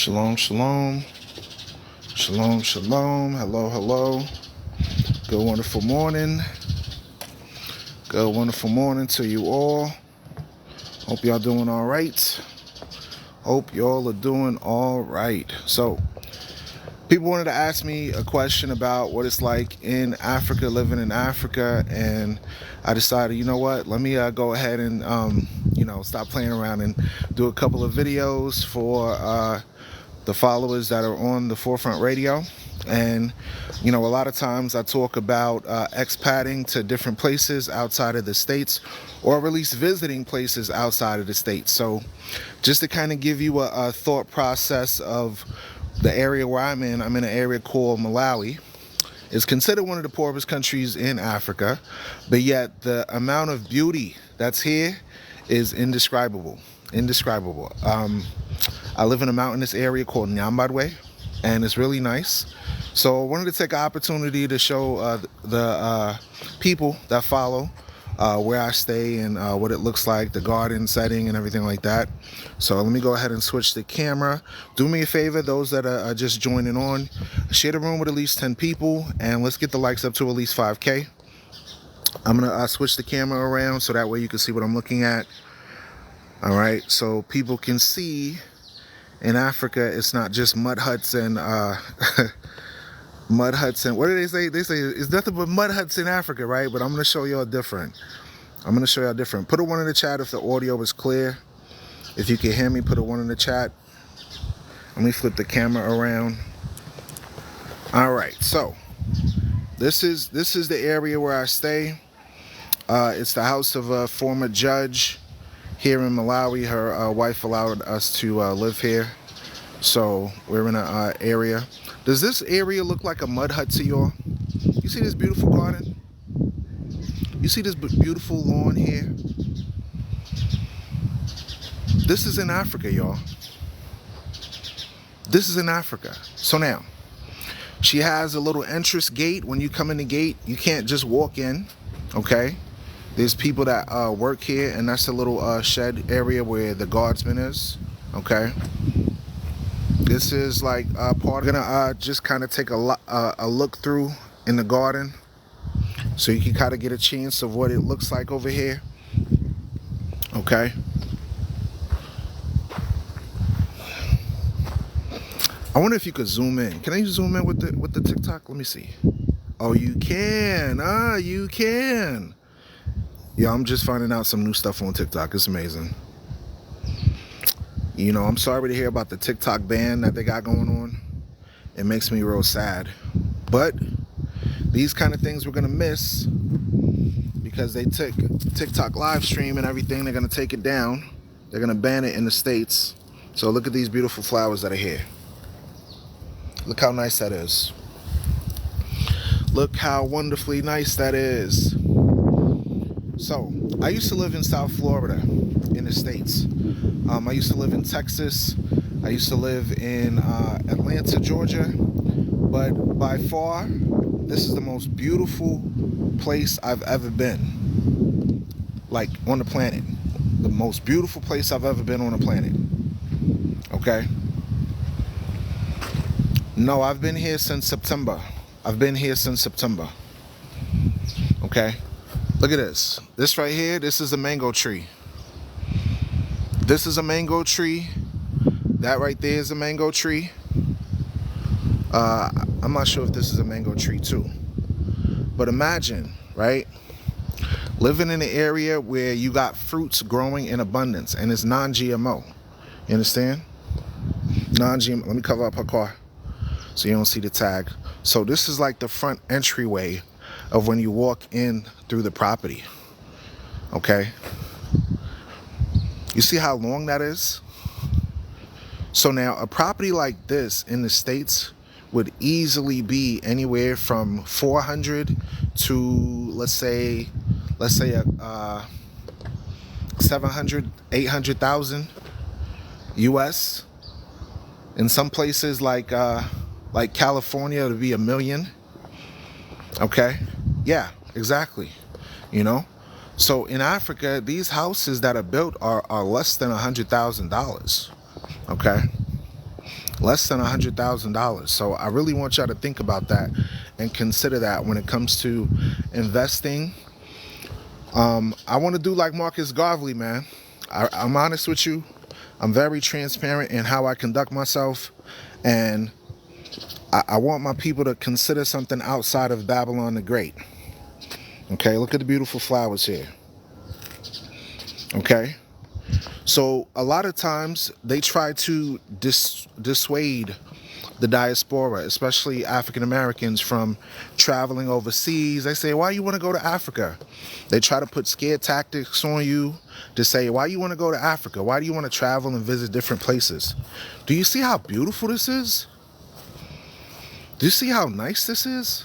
Shalom, shalom. Shalom, shalom. Hello, hello. Good, wonderful morning. Good, wonderful morning to you all. Hope y'all doing all right. Hope y'all are doing all right. So, people wanted to ask me a question about what it's like in Africa, living in Africa, and I decided, you know what, let me go ahead and, stop playing around and do a couple of videos for the followers that are on the Forefront Radio. And, a lot of times I talk about expatting to different places outside of the States, or at least visiting places outside of the States. So just to kind of give you a thought process of the area where I'm in an area called Malawi. It's considered one of the poorest countries in Africa, but yet the amount of beauty that's here is indescribable. I live in a mountainous area called Nyambadwe, and it's really nice. So I wanted to take an opportunity to show the people that follow where I stay and what it looks like, the garden setting and everything like that. So let me go ahead and switch the camera. Do me a favor, those that are just joining on, share the room with at least 10 people, and let's get the likes up to at least 5K. I'm gonna switch the camera around so that way you can see what I'm looking at. All right, so people can see in Africa, it's not just mud huts and mud huts and what do they say? They say it's nothing but mud huts in Africa, right? But I'm gonna show y'all different. Put a 1 in the chat if the audio is clear. If you can hear me, put a 1 in the chat. Let me flip the camera around. All right, so this is the area where I stay. It's the house of a former judge here in Malawi. Her wife allowed us to live here, so we're in an area. Does this area look like a mud hut to y'all? You see this beautiful garden? You see this beautiful lawn here? This is in Africa, y'all. This is in Africa. So now, she has a little entrance gate. When you come in the gate, you can't just walk in, okay? There's people that work here, and that's the little shed area where the guardsman is, okay? This is like part. I'm gonna just kind of take a look through in the garden, so you can kind of get a chance of what it looks like over here, okay? I wonder if you could zoom in. Can I zoom in with the TikTok? Let me see. Oh, you can. You can. Yeah, I'm just finding out some new stuff on TikTok. It's amazing. I'm sorry to hear about the TikTok ban that they got going on. It makes me real sad. But these kind of things we're going to miss because they took TikTok live stream and everything. They're going to take it down. They're going to ban it in the States. So look at these beautiful flowers that are here. Look how nice that is. Look how wonderfully nice that is. So, I used to live in South Florida in the States. I used to live in Texas. I used to live in Atlanta, Georgia. But by far, this is the most beautiful place I've ever been. Like, on the planet. The most beautiful place I've ever been on the planet. Okay? No, I've been here since September. Okay? Look at this. This right here, this is a mango tree. This is a mango tree. That right there is a mango tree. I'm not sure if this is a mango tree too. But imagine, right? Living in an area where you got fruits growing in abundance and it's non-GMO. You understand? Non-GMO. Let me cover up her car so you don't see the tag. So this is like the front entryway of when you walk in through the property, okay? You see how long that is? So now a property like this in the States would easily be anywhere from 400 to let's say 700, 800,000 US. In some places like California, it'll be $1 million. Okay, yeah, exactly. So in Africa, these houses that are built are less than $100,000. Okay, less than $100,000. So I really want y'all to think about that and consider that when it comes to investing. I want to do like Marcus Garvey, man. I'm honest with you. I'm very transparent in how I conduct myself, and I want my people to consider something outside of Babylon the Great. Okay, look at the beautiful flowers here. Okay, so a lot of times they try to dissuade the diaspora, especially African Americans, from traveling overseas. They say, why you want to go to Africa? They try to put scare tactics on you to say, why you want to go to Africa? Why do you want to travel and visit different places? Do you see how beautiful this is? Do you see how nice this is?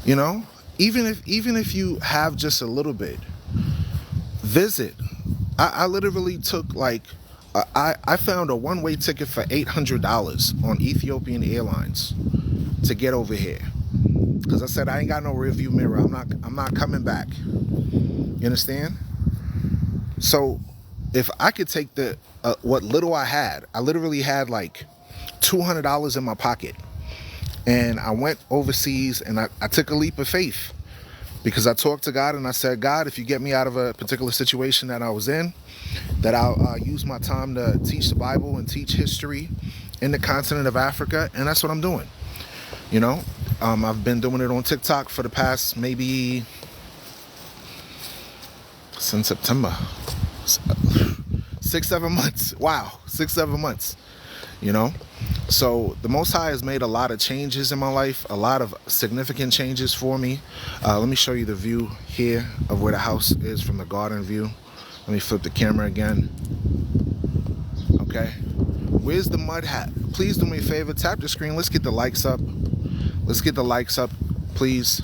You know, even if you have just a little bit, visit. I literally took like I found a one-way ticket for $800 on Ethiopian Airlines to get over here, because I said I ain't got no rearview mirror. I'm not coming back. You understand? So if I could take the what little I had, I literally had like $200 in my pocket, and I went overseas, and I took a leap of faith, because I talked to God and I said, God, if you get me out of a particular situation that I was in, that I'll use my time to teach the Bible and teach history in the continent of Africa. And that's what I'm doing. You know, I've been doing it on TikTok for the past maybe since September, 6-7 months. Wow, 6-7 months. You know, so the Most High has made a lot of changes in my life, a lot of significant changes for me. Let me show you the view here of where the house is from the garden view. Let me flip the camera again. Okay, where's the mud hat? Please do me a favor, tap the screen. Let's get the likes up. Let's get the likes up, please.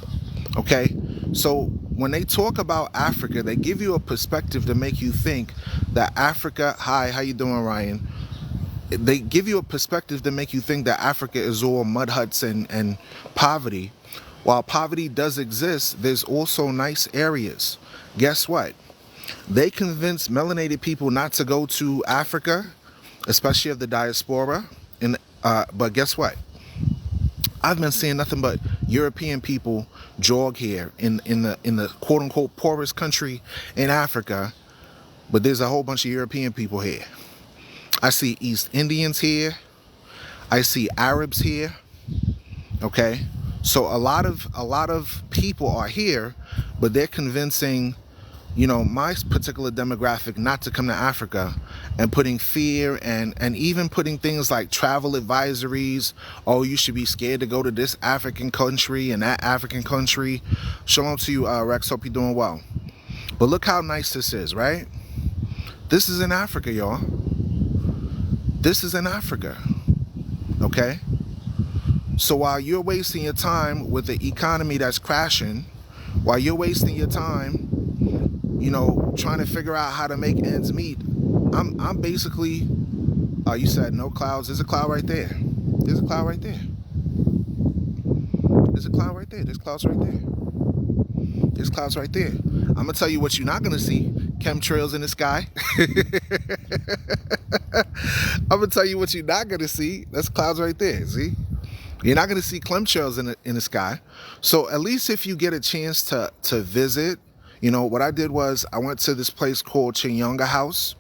Okay, so when they talk about Africa, they give you a perspective to make you think that Africa, hi, how you doing, Ryan? They give you a perspective to make you think that Africa is all mud huts and poverty. While poverty does exist, there's also nice areas. Guess what? They convince melanated people not to go to Africa, especially of the diaspora. But guess what? I've been seeing nothing but European people jog here in the quote unquote poorest country in Africa. But there's a whole bunch of European people here. I see East Indians here. I see Arabs here. Okay, so a lot of people are here, but they're convincing, you know, my particular demographic not to come to Africa, and putting fear and even putting things like travel advisories. Oh, you should be scared to go to this African country and that African country. Shalom to you, Rex. Hope you're doing well. But look how nice this is, right? This is in Africa, y'all. This is in Africa, okay? So while you're wasting your time with the economy that's crashing, while you're wasting your time, you know, trying to figure out how to make ends meet, I'm basically, you said no clouds. There's a cloud right there. There's a cloud right there. There's a cloud right there. There's clouds right there. There's clouds right there. I'm going to tell you what you're not going to see. Chemtrails in the sky. I'm going to tell you what you're not going to see. That's clouds right there, see? You're not going to see chemtrails in the sky. So at least if you get a chance to visit, you know, what I did was I went to this place called Chinyonga House.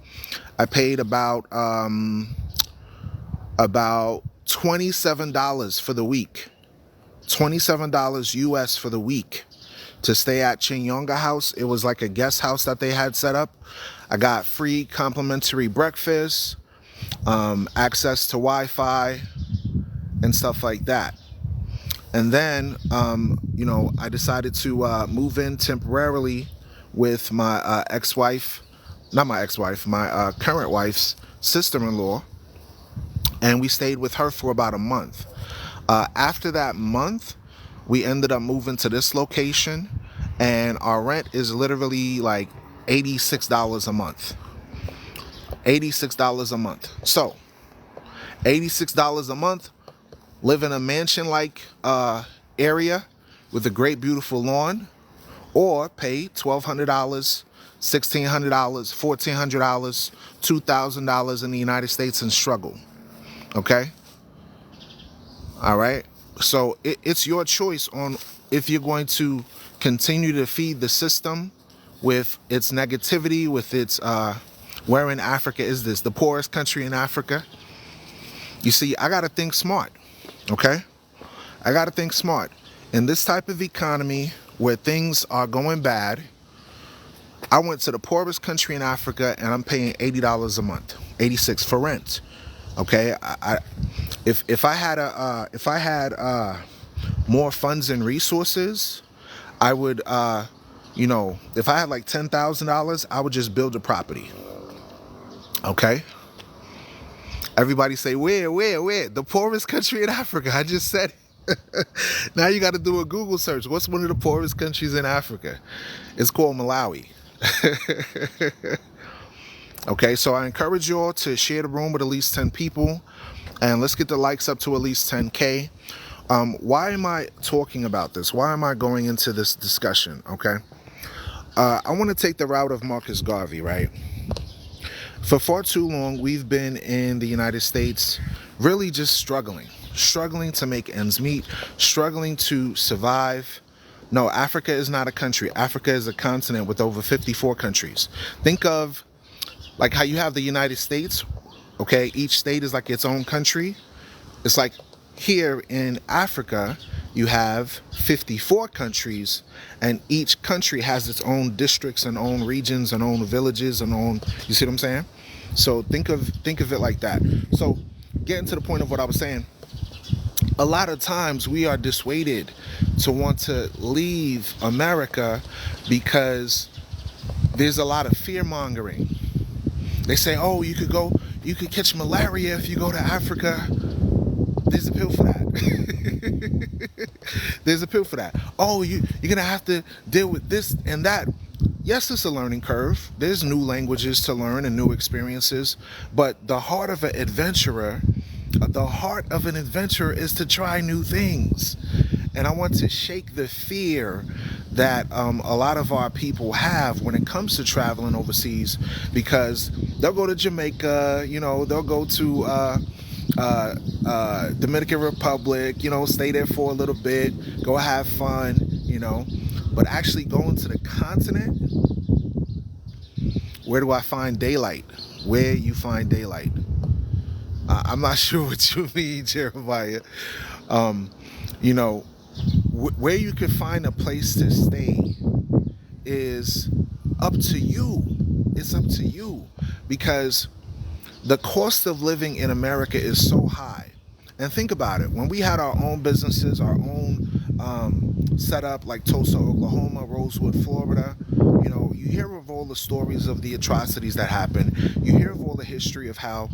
I paid about $27 for the week. $27 US for the week to stay at Chinyonga House. It was like a guest house that they had set up. I got free complimentary breakfast, access to Wi-Fi and stuff like that. And then, you know, I decided to move in temporarily with my ex-wife, not my ex-wife, my current wife's sister-in-law. And we stayed with her for about a month. After that month, we ended up moving to this location, and our rent is literally like $86 a month. $86 a month. So, $86 a month, live in a mansion-like area with a great, beautiful lawn, or pay $1,200 $1,600, $1,400, $2,000 in the United States and struggle. Okay? All right? So it's your choice on if you're going to continue to feed the system with its negativity, with its, where in Africa is this? The poorest country in Africa? You see, I got to think smart. Okay? I got to think smart. In this type of economy where things are going bad, I went to the poorest country in Africa and I'm paying $80 a month, $86 for rent. Okay, if I had more funds and resources, I would if I had like $10,000, I would just build a property. Okay. Everybody say where? The poorest country in Africa. I just said it. Now you got to do a Google search. What's one of the poorest countries in Africa? It's called Malawi. Okay, so I encourage you all to share the room with at least 10 people, and let's get the likes up to at least 10K. Why am I talking about this? Why am I going into this discussion? Okay, I want to take the route of Marcus Garvey, right? For far too long, we've been in the United States really just struggling to make ends meet, struggling to survive. No, Africa is not a country. Africa is a continent with over 54 countries. Think of like how you have the United States, okay? Each state is like its own country. It's like here in Africa, you have 54 countries, and each country has its own districts and own regions and own villages and own, you see what I'm saying? So think of it like that. So getting to the point of what I was saying, a lot of times we are dissuaded to want to leave America because there's a lot of fear mongering. They say, oh, you could catch malaria if you go to Africa. There's a pill for that. There's a pill for that. Oh, you're going to have to deal with this and that. Yes, it's a learning curve. There's new languages to learn and new experiences. But the heart of an adventurer is to try new things. And I want to shake the fear that a lot of our people have when it comes to traveling overseas, because they'll go to Jamaica, they'll go to Dominican Republic, stay there for a little bit, go have fun, but actually going to the continent, where do I find daylight? Where you find daylight? I'm not sure what you mean, Jeremiah. Where you can find a place to stay is up to you. It's up to you, because the cost of living in America is so high. And think about it. When we had our own businesses, our own setup, like Tulsa, Oklahoma, Rosewood, Florida, you hear of all the stories of the atrocities that happened. You hear of all the history of how,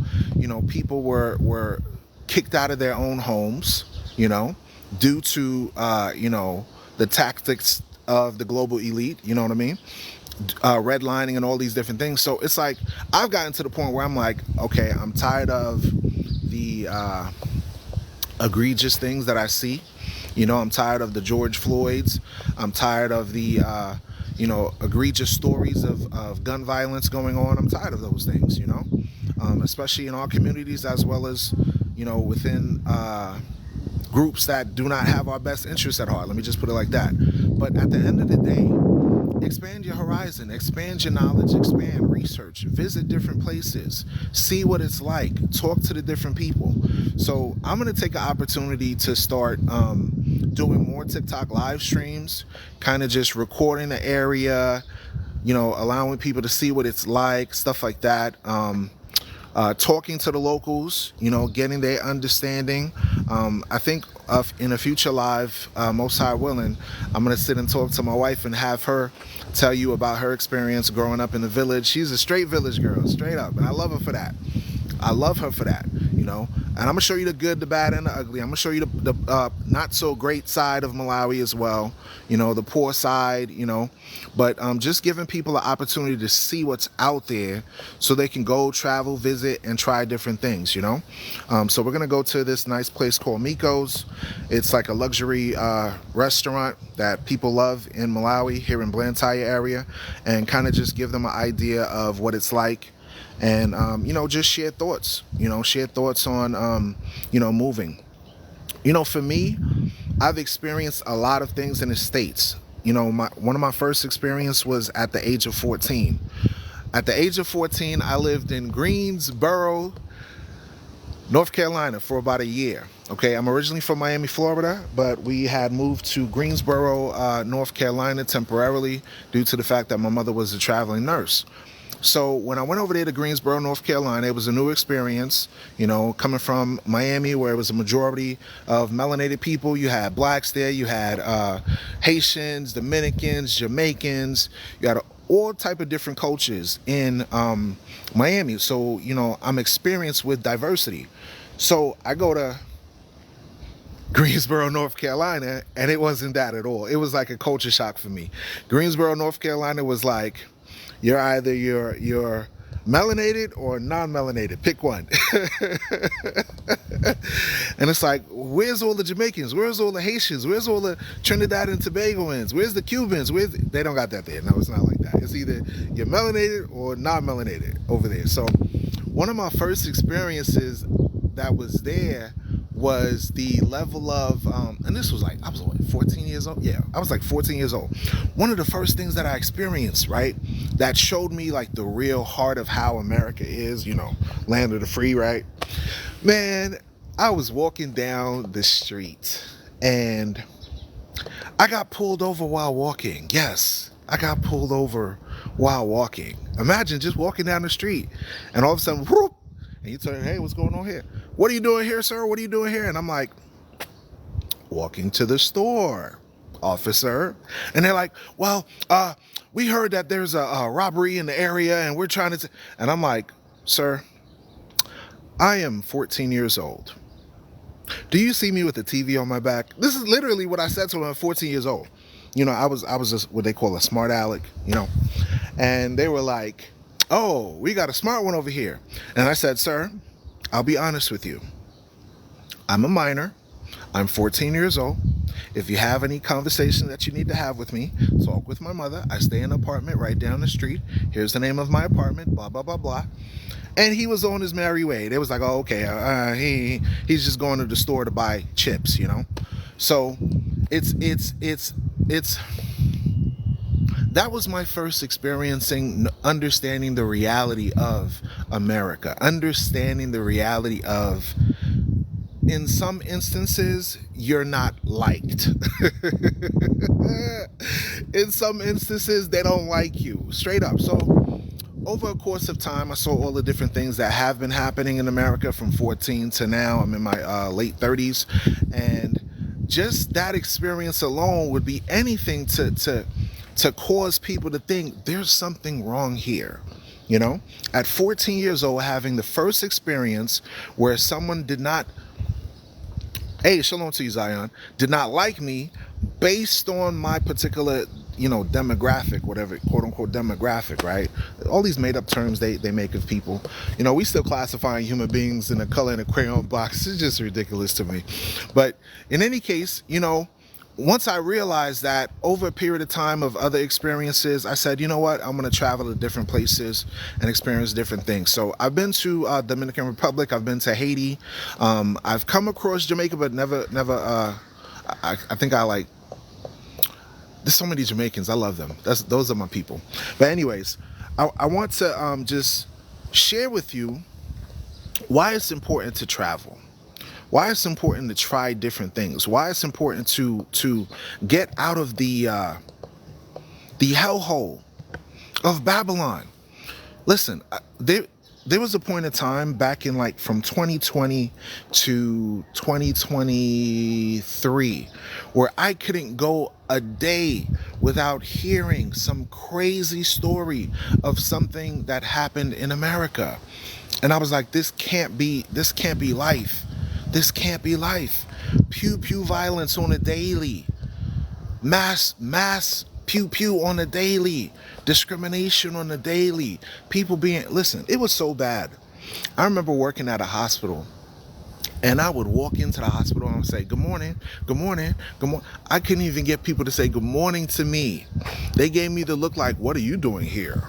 people were kicked out of their own homes, due to, the tactics of the global elite, you know what I mean? Redlining and all these different things. So it's like, I've gotten to the point where I'm like, okay, I'm tired of the egregious things that I see. I'm tired of the George Floyds. I'm tired of the, egregious stories of gun violence going on. I'm tired of those things, especially in our communities, as well as, within groups that do not have our best interests at heart. Let me just put it like that. But at the end of the day, expand your horizon, expand your knowledge, expand research, visit different places, see what it's like, talk to the different people. So I'm going to take an opportunity to start doing more TikTok live streams, kind of just recording the area, allowing people to see what it's like, stuff like that. Talking to the locals, getting their understanding. I think in a future live, most high willing, I'm going to sit and talk to my wife and have her tell you about her experience growing up in the village. She's a straight village girl, straight up. And I love her for that. And I'm gonna show you the good, the bad, and the ugly. I'm gonna show you the not so great side of Malawi as well, the poor side, but just giving people an opportunity to see what's out there so they can go travel, visit, and try different things. So we're gonna go to this nice place called Miko's. It's like a luxury restaurant that people love in Malawi, here in Blantyre area, and kind of just give them an idea of what it's like, and just share thoughts on moving. For me, I've experienced a lot of things in the States. One of my first experience was at the age of 14. At the age of 14, I lived in Greensboro, North Carolina for about a year. Okay, I'm originally from Miami, Florida, but we had moved to Greensboro, North Carolina temporarily due to the fact that my mother was a traveling nurse. So when I went over there to Greensboro, North Carolina, it was a new experience, coming from Miami, where it was a majority of melanated people. You had blacks there, you had Haitians, Dominicans, Jamaicans, you had all type of different cultures in Miami. So, I'm experienced with diversity. So I go to Greensboro, North Carolina, and it wasn't that at all. It was like a culture shock for me. Greensboro, North Carolina was like, you're either you're melanated or non-melanated. Pick one. And it's like, where's all the Jamaicans? Where's all the Haitians? Where's all the Trinidad and Tobagoans? Where's the Cubans? They don't got that there. No, it's not like that. It's either you're melanated or non-melanated over there. So one of my first experiences that was there was the level of, and this was like, I was 14 years old? Yeah, I was like 14 years old. One of the first things that I experienced, right, that showed me like the real heart of how America is, land of the free, right? Man, I was walking down the street and I got pulled over while walking. Yes, I got pulled over while walking. Imagine just walking down the street and all of a sudden, whoop, and you turn, hey, what's going on here? What are you doing here, sir? What are you doing here? And I'm like, walking to the store, officer. And they're like, well, we heard that there's a robbery in the area and we're trying to... And I'm like, sir, I am 14 years old. Do you see me with the TV on my back? This is literally what I said to him at 14 years old. I was just what they call a smart aleck, and they were like, oh, we got a smart one over here. And I said, sir, I'll be honest with you. I'm a minor. I'm 14 years old. If you have any conversation that you need to have with me, talk with my mother. I stay in an apartment right down the street. Here's the name of my apartment, blah, blah, blah, blah. And he was on his merry way. They was like, oh, okay, he's just going to the store to buy chips, So it's that was my first experiencing understanding the reality of America, understanding the reality of, in some instances, you're not liked. In some instances, they don't like you, straight up. So over a course of time, I saw all the different things that have been happening in America from 14 to now. I'm in my late 30s. And just that experience alone would be anything to cause people to think there's something wrong here. At 14 years old, having the first experience where someone did not, hey, shalom to you, Zion, did not like me based on my particular, demographic, whatever, quote unquote demographic, right? All these made up terms they make of people. We still classifying human beings in a color in a crayon box. It's just ridiculous to me. But in any case, once I realized that over a period of time of other experiences, I said, you know what, I'm going to travel to different places and experience different things. So I've been to Dominican Republic. I've been to Haiti. I've come across Jamaica, but never. I think I like, there's so many Jamaicans. I love them. Those are my people. But anyways, I want to just share with you why it's important to travel. Why it's important to try different things. Why it's important to get out of the hellhole of Babylon. Listen, there was a point in time back in like from 2020 to 2023 where I couldn't go a day without hearing some crazy story of something that happened in America. And I was like, this can't be life. This can't be life. Pew pew violence on a daily. Mass pew pew on a daily. Discrimination on a daily. People being, listen, it was so bad. I remember working at a hospital, and I would walk into the hospital and say, good morning, good morning, good morning. I couldn't even get people to say good morning to me. They gave me the look like, what are you doing here?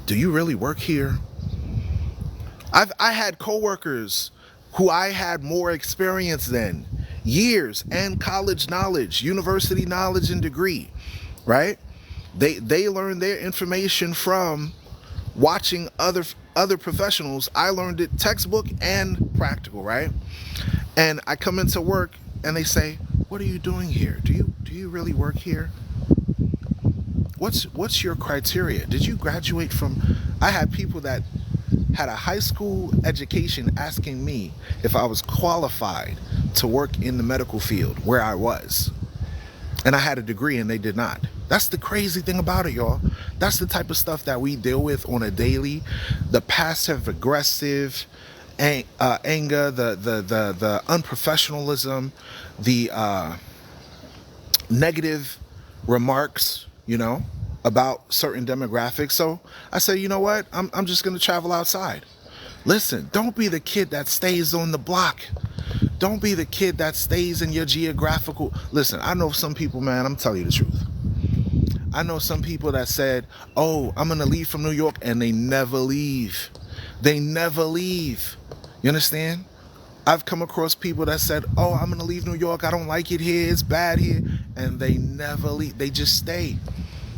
Do you really work here? I had coworkers who I had more experience than, years and college knowledge, university knowledge and degree, right? They learned their information from watching other professionals. I learned it textbook and practical, right? And I come into work and they say, what are you doing here? Do you really work here? What's your criteria? Did you graduate from? I had people that had a high school education asking me if I was qualified to work in the medical field where I was. And I had a degree and they did not. That's the crazy thing about it, y'all. That's the type of stuff that we deal with on a daily. The passive aggressive anger, the unprofessionalism, the negative remarks, about certain demographics. So I say, you know what? I'm just going to travel outside. Listen, don't be the kid that stays on the block. Don't be the kid that stays in your geographical. Listen, I know some people, man, I'm telling you the truth. I know some people that said, oh, I'm going to leave from New York, and they never leave. They never leave. You understand? I've come across people that said, oh, I'm going to leave New York. I don't like it here. It's bad here. And they never leave. They just stay.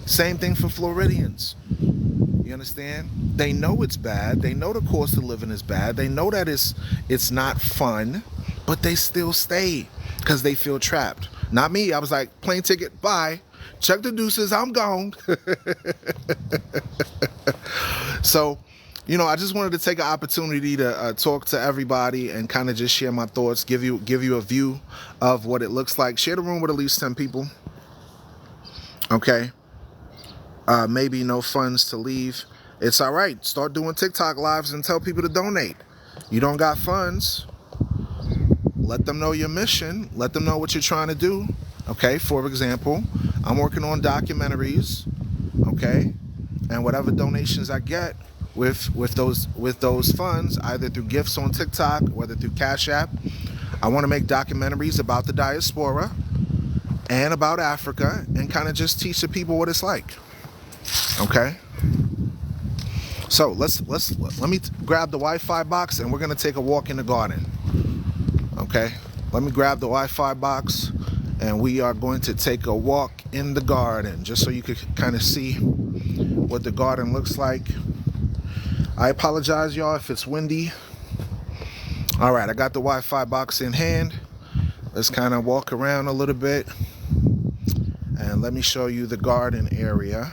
Same thing for Floridians. You understand? They know it's bad. They know the cost of living is bad. They know that it's not fun, but they still stay because they feel trapped. Not me. I was like, plane ticket, bye. Check the deuces, I'm gone. So, I just wanted to take an opportunity to talk to everybody and kind of just share my thoughts, give you a view of what it looks like. Share the room with at least 10 people. Okay. Maybe no funds to leave. It's all right. Start doing TikTok lives and tell people to donate. You don't got funds. Let them know your mission. Let them know what you're trying to do. Okay. For example, I'm working on documentaries. Okay. And whatever donations I get with those funds, either through gifts on TikTok, whether through Cash App, I want to make documentaries about the diaspora and about Africa and kind of just teach the people what it's like. Okay, so let me grab the Wi-Fi box and we're gonna take a walk in the garden. Okay, let me grab the Wi-Fi box and we are going to take a walk in the garden just so you could kind of see what the garden looks like. I apologize, y'all, if it's windy. All right, I got the Wi-Fi box in hand. Let's kind of walk around a little bit and let me show you the garden area.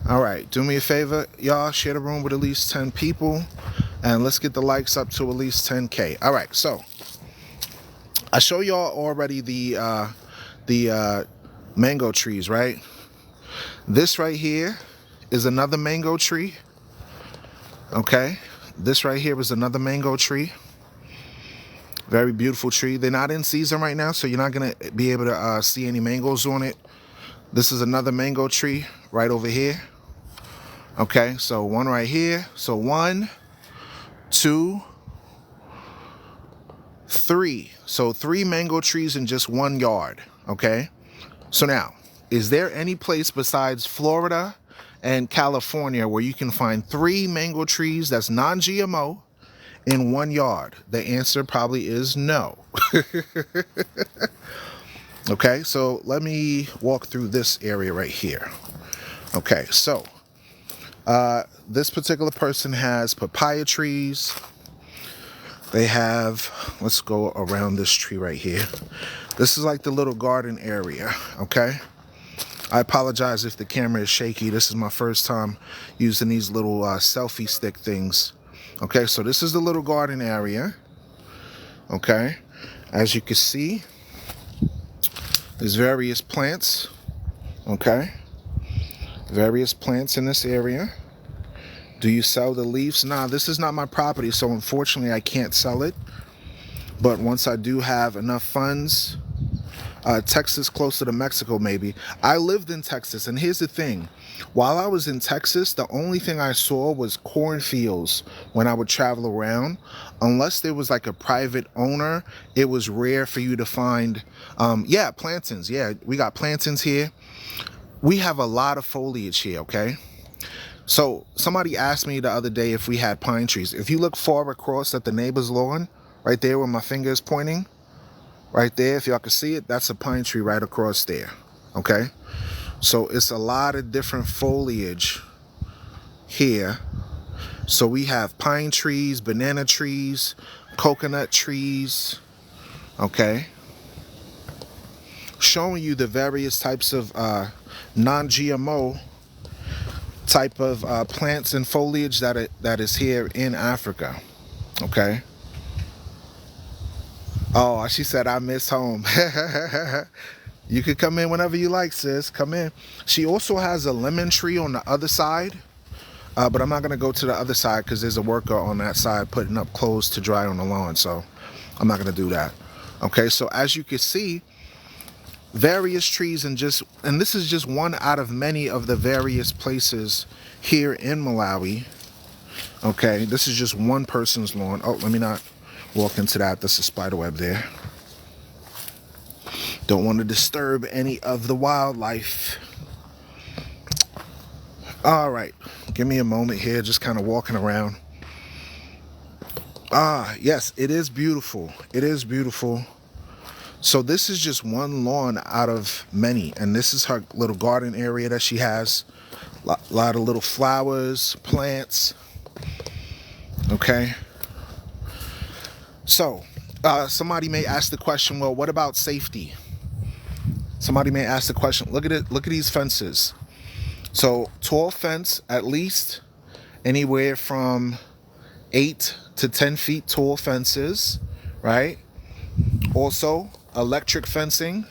All right, do me a favor, y'all, share the room with at least 10 people, and let's get the likes up to at least 10K. All right, so I show y'all already the mango trees, right? This right here is another mango tree. Okay, this right here is another mango tree. Very beautiful tree. They're not in season right now, so you're not gonna be able to see any mangoes on it. This is another mango tree right over here. Okay, so one right here. So 1, 2, 3. So 3 mango trees in just one yard. Okay, so now, is there any place besides Florida and California where you can find 3 mango trees that's non-GMO in one yard? The answer probably is no. Okay, so let me walk through this area right here. Okay, so this particular person has papaya trees. They have, let's go around this tree right here. This is like the little garden area, okay? I apologize if the camera is shaky. This is my first time using these little selfie stick things. Okay, so this is the little garden area. Okay, as you can see, there's various plants. Okay, various plants in this area. Do you sell the leaves? Nah, this is not my property, so unfortunately I can't sell it. But once I do have enough funds, Texas closer to Mexico maybe. I lived in Texas, and here's the thing. While I was in Texas, the only thing I saw was cornfields when I would travel around. Unless there was like a private owner, it was rare for you to find, yeah, plantains. Yeah, we got plantains here. We have a lot of foliage here, okay? So somebody asked me the other day if we had pine trees. If you look far across at the neighbor's lawn, right there where my finger is pointing, right there, if y'all can see it, that's a pine tree right across there, okay? So it's a lot of different foliage here. So we have pine trees, banana trees, coconut trees, okay? Showing you the various types of non-GMO type of plants and foliage that is here in Africa, okay? Oh, she said, I miss home. You could come in whenever you like, sis. Come in. She also has a lemon tree on the other side, but I'm not going to go to the other side because there's a worker on that side putting up clothes to dry on the lawn, so I'm not going to do that. Okay, so as you can see, various trees, and this is just one out of many of the various places here in Malawi. Okay, this is just one person's lawn. Oh, let me not walk into that. There's a spider web there. Don't want to disturb any of the wildlife. All right, give me a moment here, just kind of walking around. Yes, it is beautiful. It is beautiful. So this is just one lawn out of many, and this is her little garden area that she has. A lot of little flowers, plants. Okay. So somebody may ask the question, well, what about safety? Somebody may ask the question, look at it, look at these fences. So tall fence, at least anywhere from 8 to 10 feet tall fences, right? Also, electric fencing.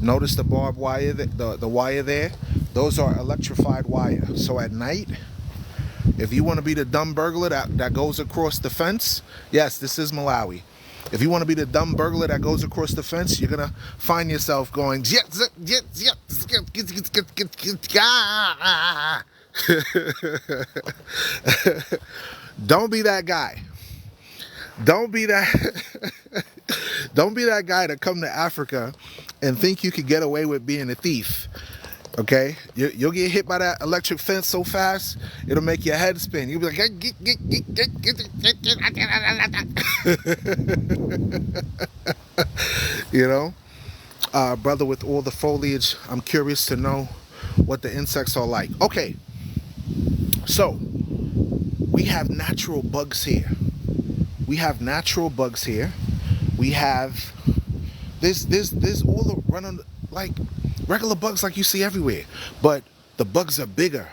Notice the barbed wire, the wire there. Those are electrified wire. So at night, if you want to be the dumb burglar that goes across the fence, yes, this is Malawi. If you want to be the dumb burglar that goes across the fence, you're going to find yourself going, don't be that guy. Don't be that don't be that guy that come to Africa and think you could get away with being a thief. Okay? You'll get hit by that electric fence so fast, it'll make your head spin. You'll be like, you know? Brother with all the foliage, I'm curious to know what the insects are like. Okay. So, we have natural bugs here. We have natural bugs here. We have there's all the running like regular bugs like you see everywhere, but the bugs are bigger.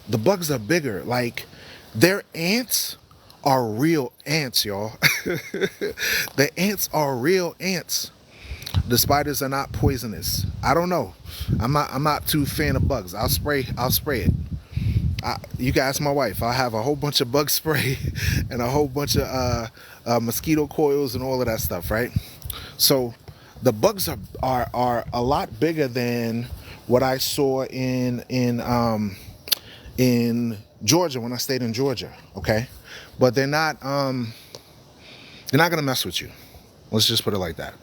The bugs are bigger. Like, their ants are real ants, y'all. The ants are real ants. The spiders are not poisonous. I don't know. I'm not too fan of bugs. I'll spray it. You can ask my wife. I have a whole bunch of bug spray and a whole bunch of mosquito coils and all of that stuff, right? So the bugs are a lot bigger than what I saw in Georgia when I stayed in Georgia. Okay, but they're not gonna mess with you. Let's just put it like that.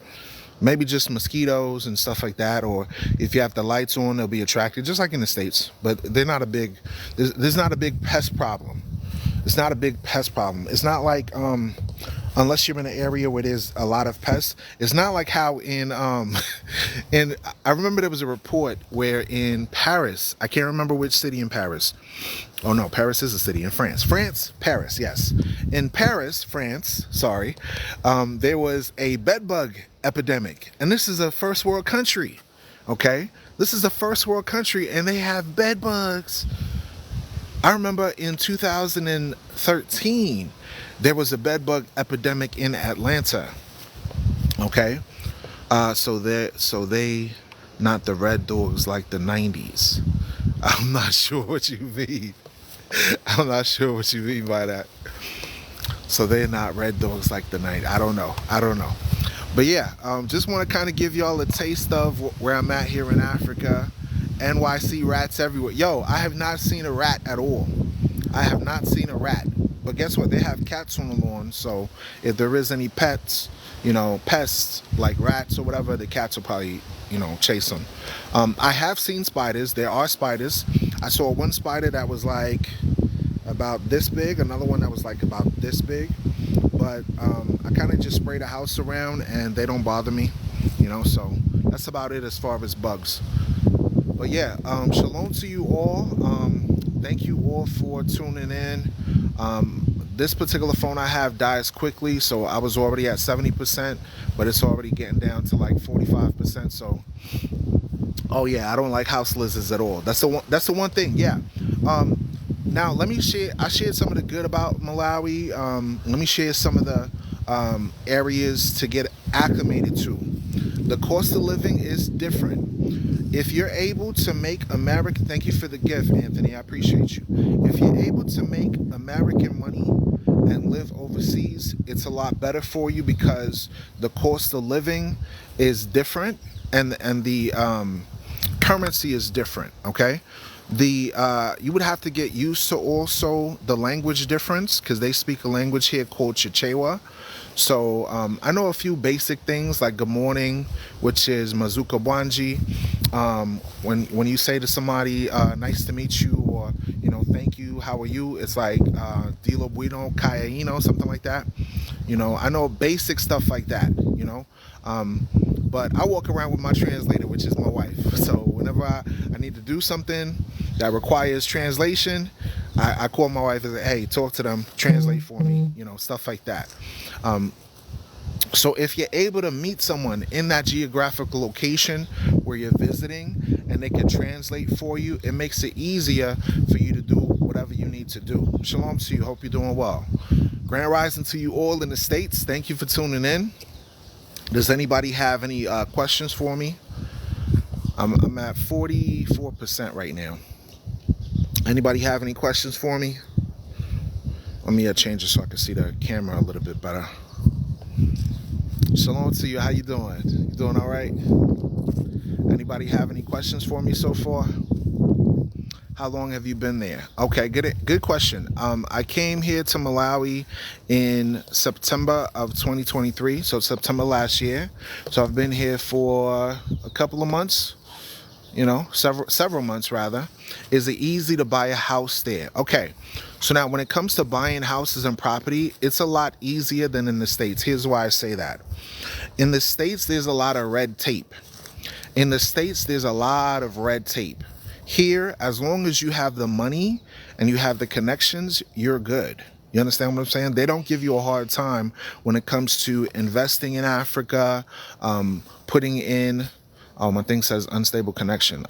Maybe just mosquitoes and stuff like that, or if you have the lights on, they'll be attracted, just like in the States. But they're not a big, there's not a big pest problem. It's not a big pest problem. It's not like, unless you're in an area where there's a lot of pests, it's not like how I remember there was a report where in Paris, I can't remember which city in Paris. Oh no, Paris is a city in France. Paris, yes. In Paris, France, sorry, there was a bed bug epidemic. And this is a first world country, Okay, this is a first world country and they have bed bugs. I remember in 2013 there was a bed bug epidemic in Atlanta. Okay, so they not the red dogs like the 90s. I'm not sure what you mean. I'm not sure what you mean by that. So they're not red dogs like the night. I don't know. I don't know. But yeah, just want to kind of give y'all a taste of where I'm at here in Africa. NYC rats everywhere. Yo, I have not seen a rat at all. I have not seen a rat. But guess what? They have cats on the lawn. So if there is any pets, pests like rats or whatever, the cats will probably, chase them. I have seen spiders. There are spiders. I saw one spider that was like about this big, another one that was like about this big. But I kind of just spray the house around and they don't bother me, so that's about it as far as bugs. But yeah, shalom to you all. Thank you all for tuning in. This particular phone I have dies quickly, so I was already at 70%, but it's already getting down to like 45%. So, oh yeah, I don't like house lizards at all. That's the one. That's the one thing. Yeah. Now let me share. I shared some of the good about Malawi. Let me share some of the areas to get acclimated to. The cost of living is different. If you're able to make American, thank you for the gift, Anthony. I appreciate you. If you're able to make American money and live overseas, it's a lot better for you because the cost of living is different and the currency is different. Okay. You would have to get used to also the language difference because they speak a language here called Chichewa. So I know a few basic things like good morning, which is Mazuka Bwanji. When you say to somebody nice to meet you, or thank you, how are you, it's like Dilo Bueno Kaya, something like that. I know basic stuff like that. But I walk around with my translator, which is my wife. So whenever I need to do something that requires translation, I call my wife and say, hey, talk to them, translate for me, stuff like that. So if you're able to meet someone in that geographical location where you're visiting and they can translate for you, it makes it easier for you to do whatever you need to do. Shalom to you. Hope you're doing well. Grand rising to you all in the States. Thank you for tuning in. Does anybody have any questions for me? I'm at 44% right now. Anybody have any questions for me? Let me change it so I can see the camera a little bit better. Shalom to you. How you doing? You doing all right? Anybody have any questions for me so far? How long have you been there? Okay, good question. I came here to Malawi in September of 2023, so September last year. So I've been here for a couple of months, several months rather. Is it easy to buy a house there? Okay, so now when it comes to buying houses and property, it's a lot easier than in the States. Here's why I say that. In the States, there's a lot of red tape. Here, as long as you have the money and you have the connections, you're good. You understand what I'm saying? They don't give you a hard time when it comes to investing in Africa, putting in, my thing says unstable connection.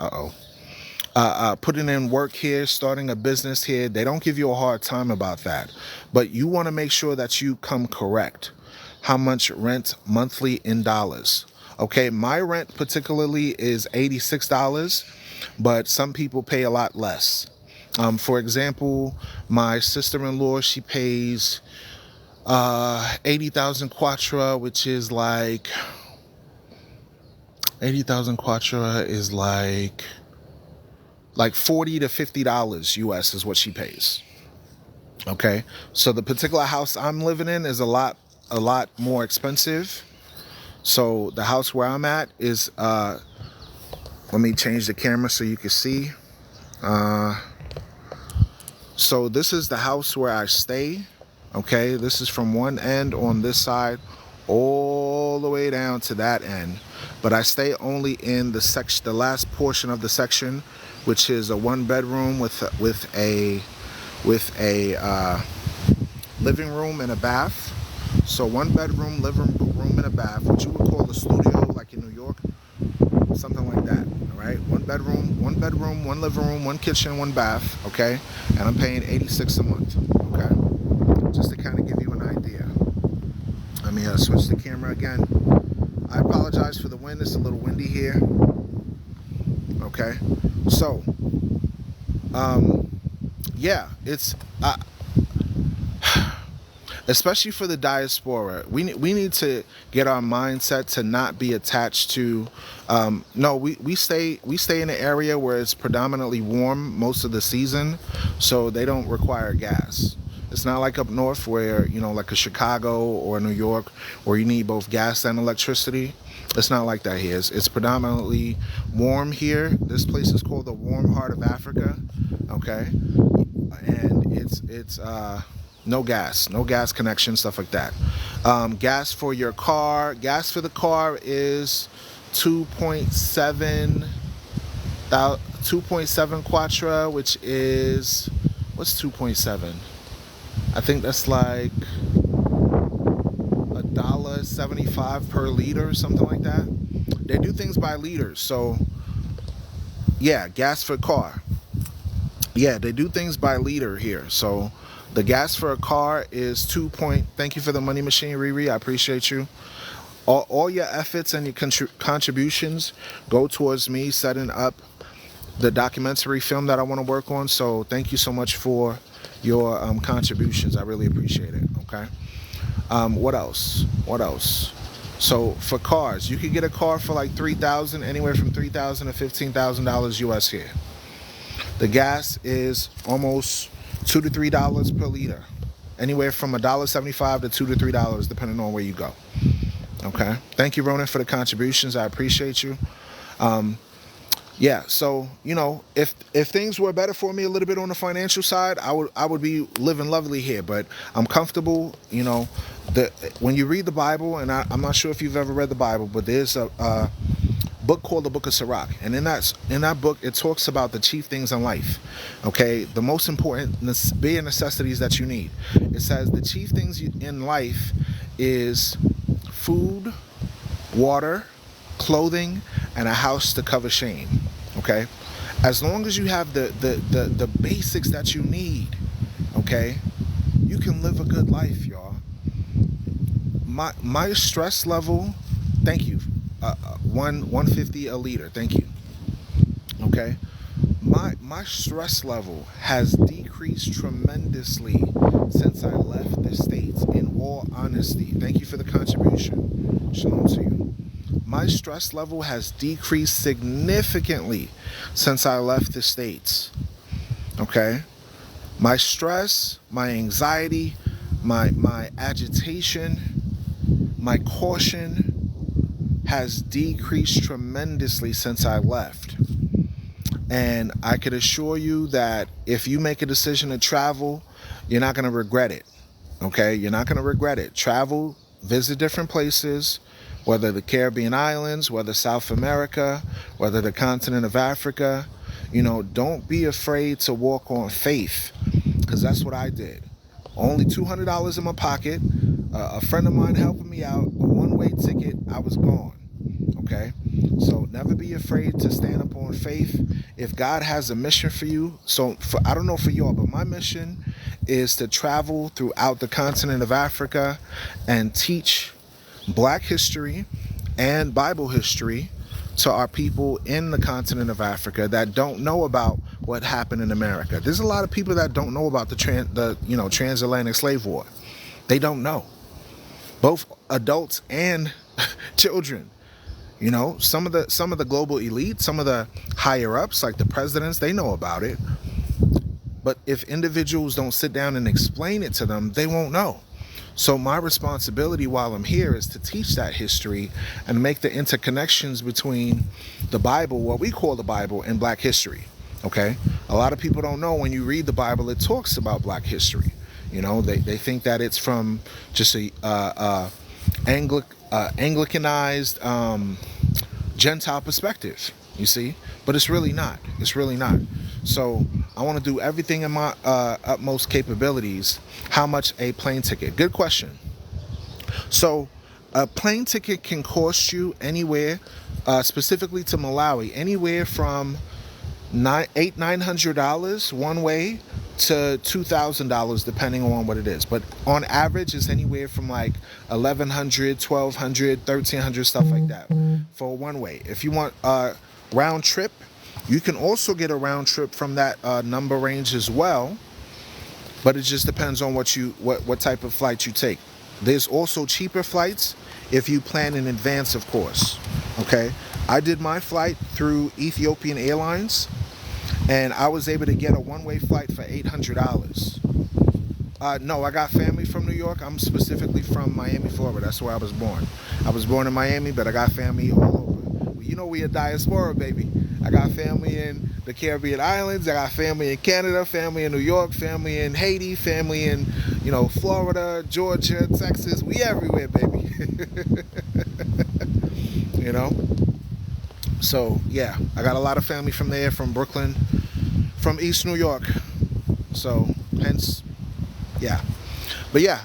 Putting in work here, starting a business here. They don't give you a hard time about that. But you want to make sure that you come correct. How much rent monthly in dollars? Okay, my rent particularly is $86. But some people pay a lot less. For example, my sister-in-law, she pays 80,000 kwacha, which is like 80,000 kwacha is like $40 to $50 US is what she pays. Okay, so the particular house I'm living in is a lot more expensive. So the house where I'm at is let me change the camera so you can see. So this is the house where I stay. Okay, this is from one end on this side all the way down to that end. But I stay only in the last portion of the section, which is a one bedroom with a living room and a bath. So one bedroom, living room and a bath, what you would call a studio like in New York. something like that. All right, one bedroom, one living room, one kitchen, one bath. Okay, and I'm paying $86 a month. Okay, just to kind of give you an idea. Let me switch the camera again. I apologize for the wind. It's a little windy here. Okay, so yeah, it's especially for the diaspora, we need to get our mindset to not be attached to no, we stay in an area where it's predominantly warm most of the season, so they don't require gas. It's not like up north where, like a Chicago or New York, where you need both gas and electricity. It's not like that here. It's predominantly warm here. This place is called the warm heart of Africa. Okay, and it's no gas connection, stuff like that. Gas for your car. Gas for the car is 2.7 quattro, which is, what's 2.7? I think that's like $1.75 per liter or something like that. They do things by liters, so yeah, gas for car. Yeah, they do things by liter here. So the gas for a car is Thank you for the money machine, Riri. I appreciate you. All your efforts and your contributions go towards me setting up the documentary film that I want to work on. So thank you so much for your contributions. I really appreciate it. Okay. What else? So for cars, you could get a car for like $3,000, anywhere from $3,000 to $15,000 US here. The gas is almost $2 to $3 per liter, anywhere from $1.75 to $2 to $3, depending on where you go. Okay. Thank you, Ronan, for the contributions. I appreciate you. Yeah, so if things were better for me a little bit on the financial side, I would be living lovely here. But I'm comfortable. When you read the Bible, and I'm not sure if you've ever read the Bible, but there's a book called the Book of Sirach, and in that book it talks about the chief things in life. Okay, the most important bare necessities that you need. It says the chief things in life is food, water, clothing, and a house to cover shame. Okay, as long as you have the basics that you need, okay, you can live a good life, y'all. My stress level, thank you, 150 a liter, thank you. Okay, my stress level has decreased tremendously since I left the States, in all honesty. Thank you for the contribution. Shalom to you. My stress level has decreased significantly since I left the States. Okay? My stress, my anxiety, my agitation, my caution has decreased tremendously since I left. And I could assure you that if you make a decision to travel, you're not going to regret it. Okay? You're not going to regret it. Travel, visit different places, whether the Caribbean islands, whether South America, whether the continent of Africa. Don't be afraid to walk on faith, because that's what I did. Only $200 in my pocket, a friend of mine helping me out, a one-way ticket, I was gone. Okay? So never be afraid to stand up on faith. If God has a mission for you, I don't know for y'all, but my mission is to travel throughout the continent of Africa and teach Black history and Bible history to our people in the continent of Africa that don't know about what happened in America. There's a lot of people that don't know about the transatlantic slave war. They don't know. Both adults and children. Some of the global elite, some of the higher ups, like the presidents, they know about it. But if individuals don't sit down and explain it to them, they won't know. So my responsibility while I'm here is to teach that history and make the interconnections between the Bible, what we call the Bible, and Black history. Okay? A lot of people don't know when you read the Bible, it talks about Black history. They think that it's from just a Anglicanized Gentile perspective, you see? But it's really not. It's really not. So I want to do everything in my utmost capabilities. How much a plane ticket? Good question. So a plane ticket can cost you anywhere specifically to Malawi, anywhere from $900 one way to $2,000 depending on what it is. But on average, it's anywhere from like 1,100, 1,200, 1,300, stuff like that for one way. If you want a round trip, you can also get a round trip from that number range as well. But it just depends on what type of flight you take. There's also cheaper flights if you plan in advance, of course. Okay, I did my flight through Ethiopian Airlines, and I was able to get a one-way flight for $800. No, I got family from New York. I'm specifically from Miami, Florida. That's where I was born. I was born in Miami, but I got family all over. You know, we a diaspora, baby. I got family in the Caribbean islands. I got family in Canada, family in New York, family in Haiti, family in, Florida, Georgia, Texas. We everywhere, baby. You know? So, yeah, I got a lot of family from there, from Brooklyn, from East New York. So, hence, yeah. But, yeah,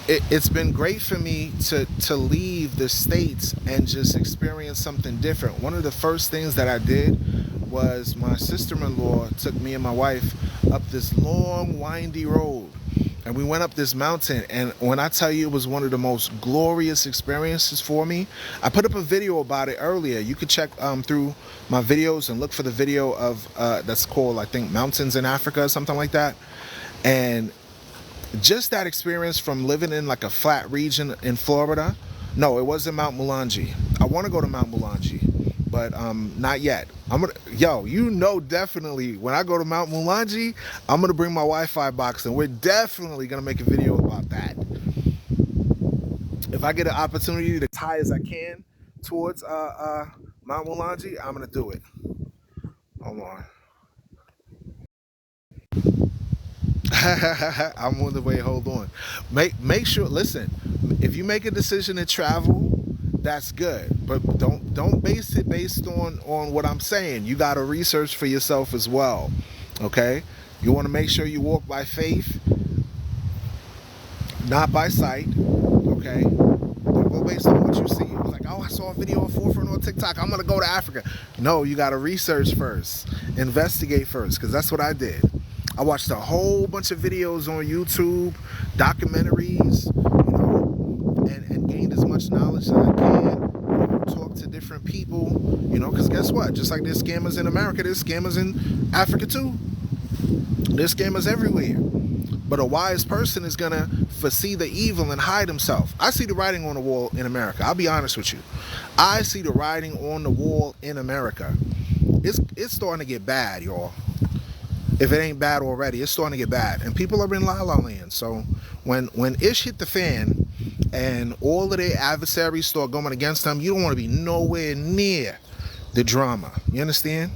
it's been great for me to leave the States and just experience something different. One of the first things that I did was my sister-in-law took me and my wife up this long, windy road. And we went up this mountain, and when I tell you it was one of the most glorious experiences for me, I put up a video about it earlier. You could check through my videos and look for the video of that's called, I think, Mountains in Africa or something like that. And just that experience from living in like a flat region in Florida. No, it wasn't Mount Mulanje. I want to go to Mount Mulanje, but not yet. Definitely when I go to Mount Mulanje, I'm gonna bring my Wi-Fi box, and we're definitely gonna make a video about that. If I get an opportunity to tie as I can towards Mount Mulanje, I'm gonna do it. Hold on. I'm on the way. Hold on. Make sure. Listen, if you make a decision to travel, that's good. But don't base it based on what I'm saying. You got to research for yourself as well. Okay. You want to make sure you walk by faith, not by sight. Okay. Don't go based on what you see. It's like, oh, I saw a video of Forefront on TikTok, I'm gonna go to Africa. No, you got to research first, investigate first, because that's what I did. I watched a whole bunch of videos on YouTube, documentaries, and gained as much knowledge as I can. Talk to different people, because guess what? Just like there's scammers in America, there's scammers in Africa too. There's scammers everywhere. But a wise person is going to foresee the evil and hide himself. I see the writing on the wall in America. I'll be honest with you. I see the writing on the wall in America. It's starting to get bad, y'all. If it ain't bad already, it's starting to get bad. And people are in la-la land. So when ish hit the fan and all of their adversaries start going against them, you don't want to be nowhere near the drama. You understand?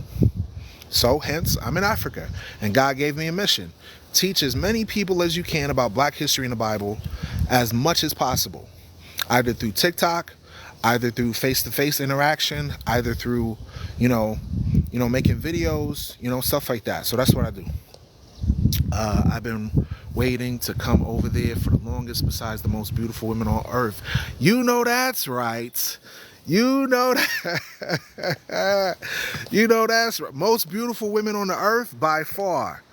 So hence, I'm in Africa. And God gave me a mission. Teach as many people as you can about Black history in the Bible as much as possible. Either through TikTok, either through face-to-face interaction, either through, making videos, stuff like that. So that's what I do. I've been waiting to come over there for the longest, besides the most beautiful women on earth. You know that's right. You know that. That's right. Most beautiful women on the earth by far.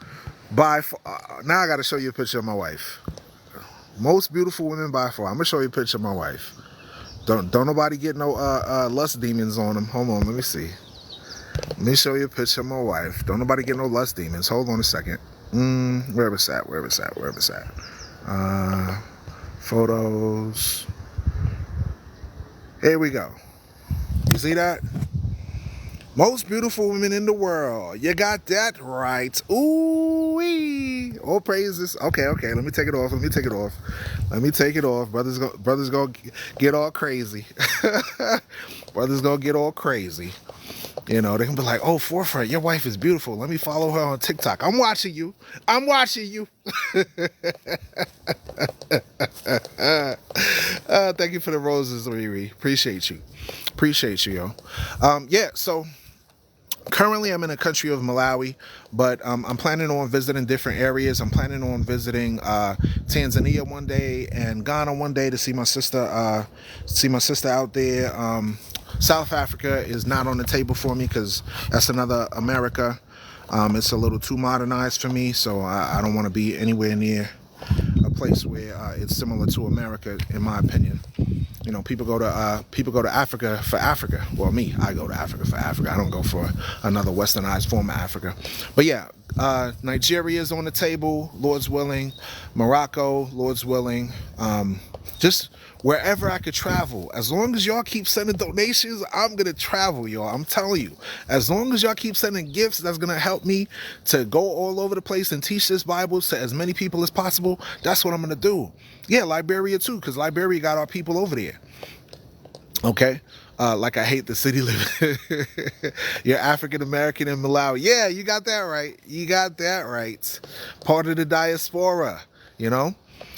Now I got to show you a picture of my wife. Most beautiful women by far. I'm gonna show you a picture of my wife. Don't nobody get no lust demons on them. Hold on, let me see. Let me show you a picture of my wife. Don't nobody get no lust demons. Hold on a second. Where was that? Photos. Here we go. You see that? Most beautiful women in the world. You got that right. Ooh-wee. All praises. Okay. Let me take it off. Brothers gonna get all crazy. Brothers gonna get all crazy. They can be like, oh, Forefront, your wife is beautiful. Let me follow her on TikTok. I'm watching you. Thank you for the roses, Riri. Appreciate you, yo. So Currently, I'm in the country of Malawi, but I'm planning on visiting different areas. I'm planning on visiting Tanzania one day and Ghana one day to see my sister. See my sister out there. South Africa is not on the table for me because that's another America. It's a little too modernized for me, so I don't want to be anywhere near a place where it's similar to America, in my opinion. You know, people go to Africa for Africa. Well, I go to Africa for Africa. I don't go for another westernized form of Africa. But yeah, Nigeria is on the table, Lord's willing. Morocco, Lord's willing. Just wherever I could travel. As long as y'all keep sending donations, I'm going to travel, y'all. I'm telling you. As long as y'all keep sending gifts, that's going to help me to go all over the place and teach this Bible to as many people as possible. That's what I'm going to do. Yeah, Liberia too, because Liberia got our people over there. Okay? Like I hate the city living. You're African American in Malawi. Yeah, you got that right. You got that right. Part of the diaspora, you know?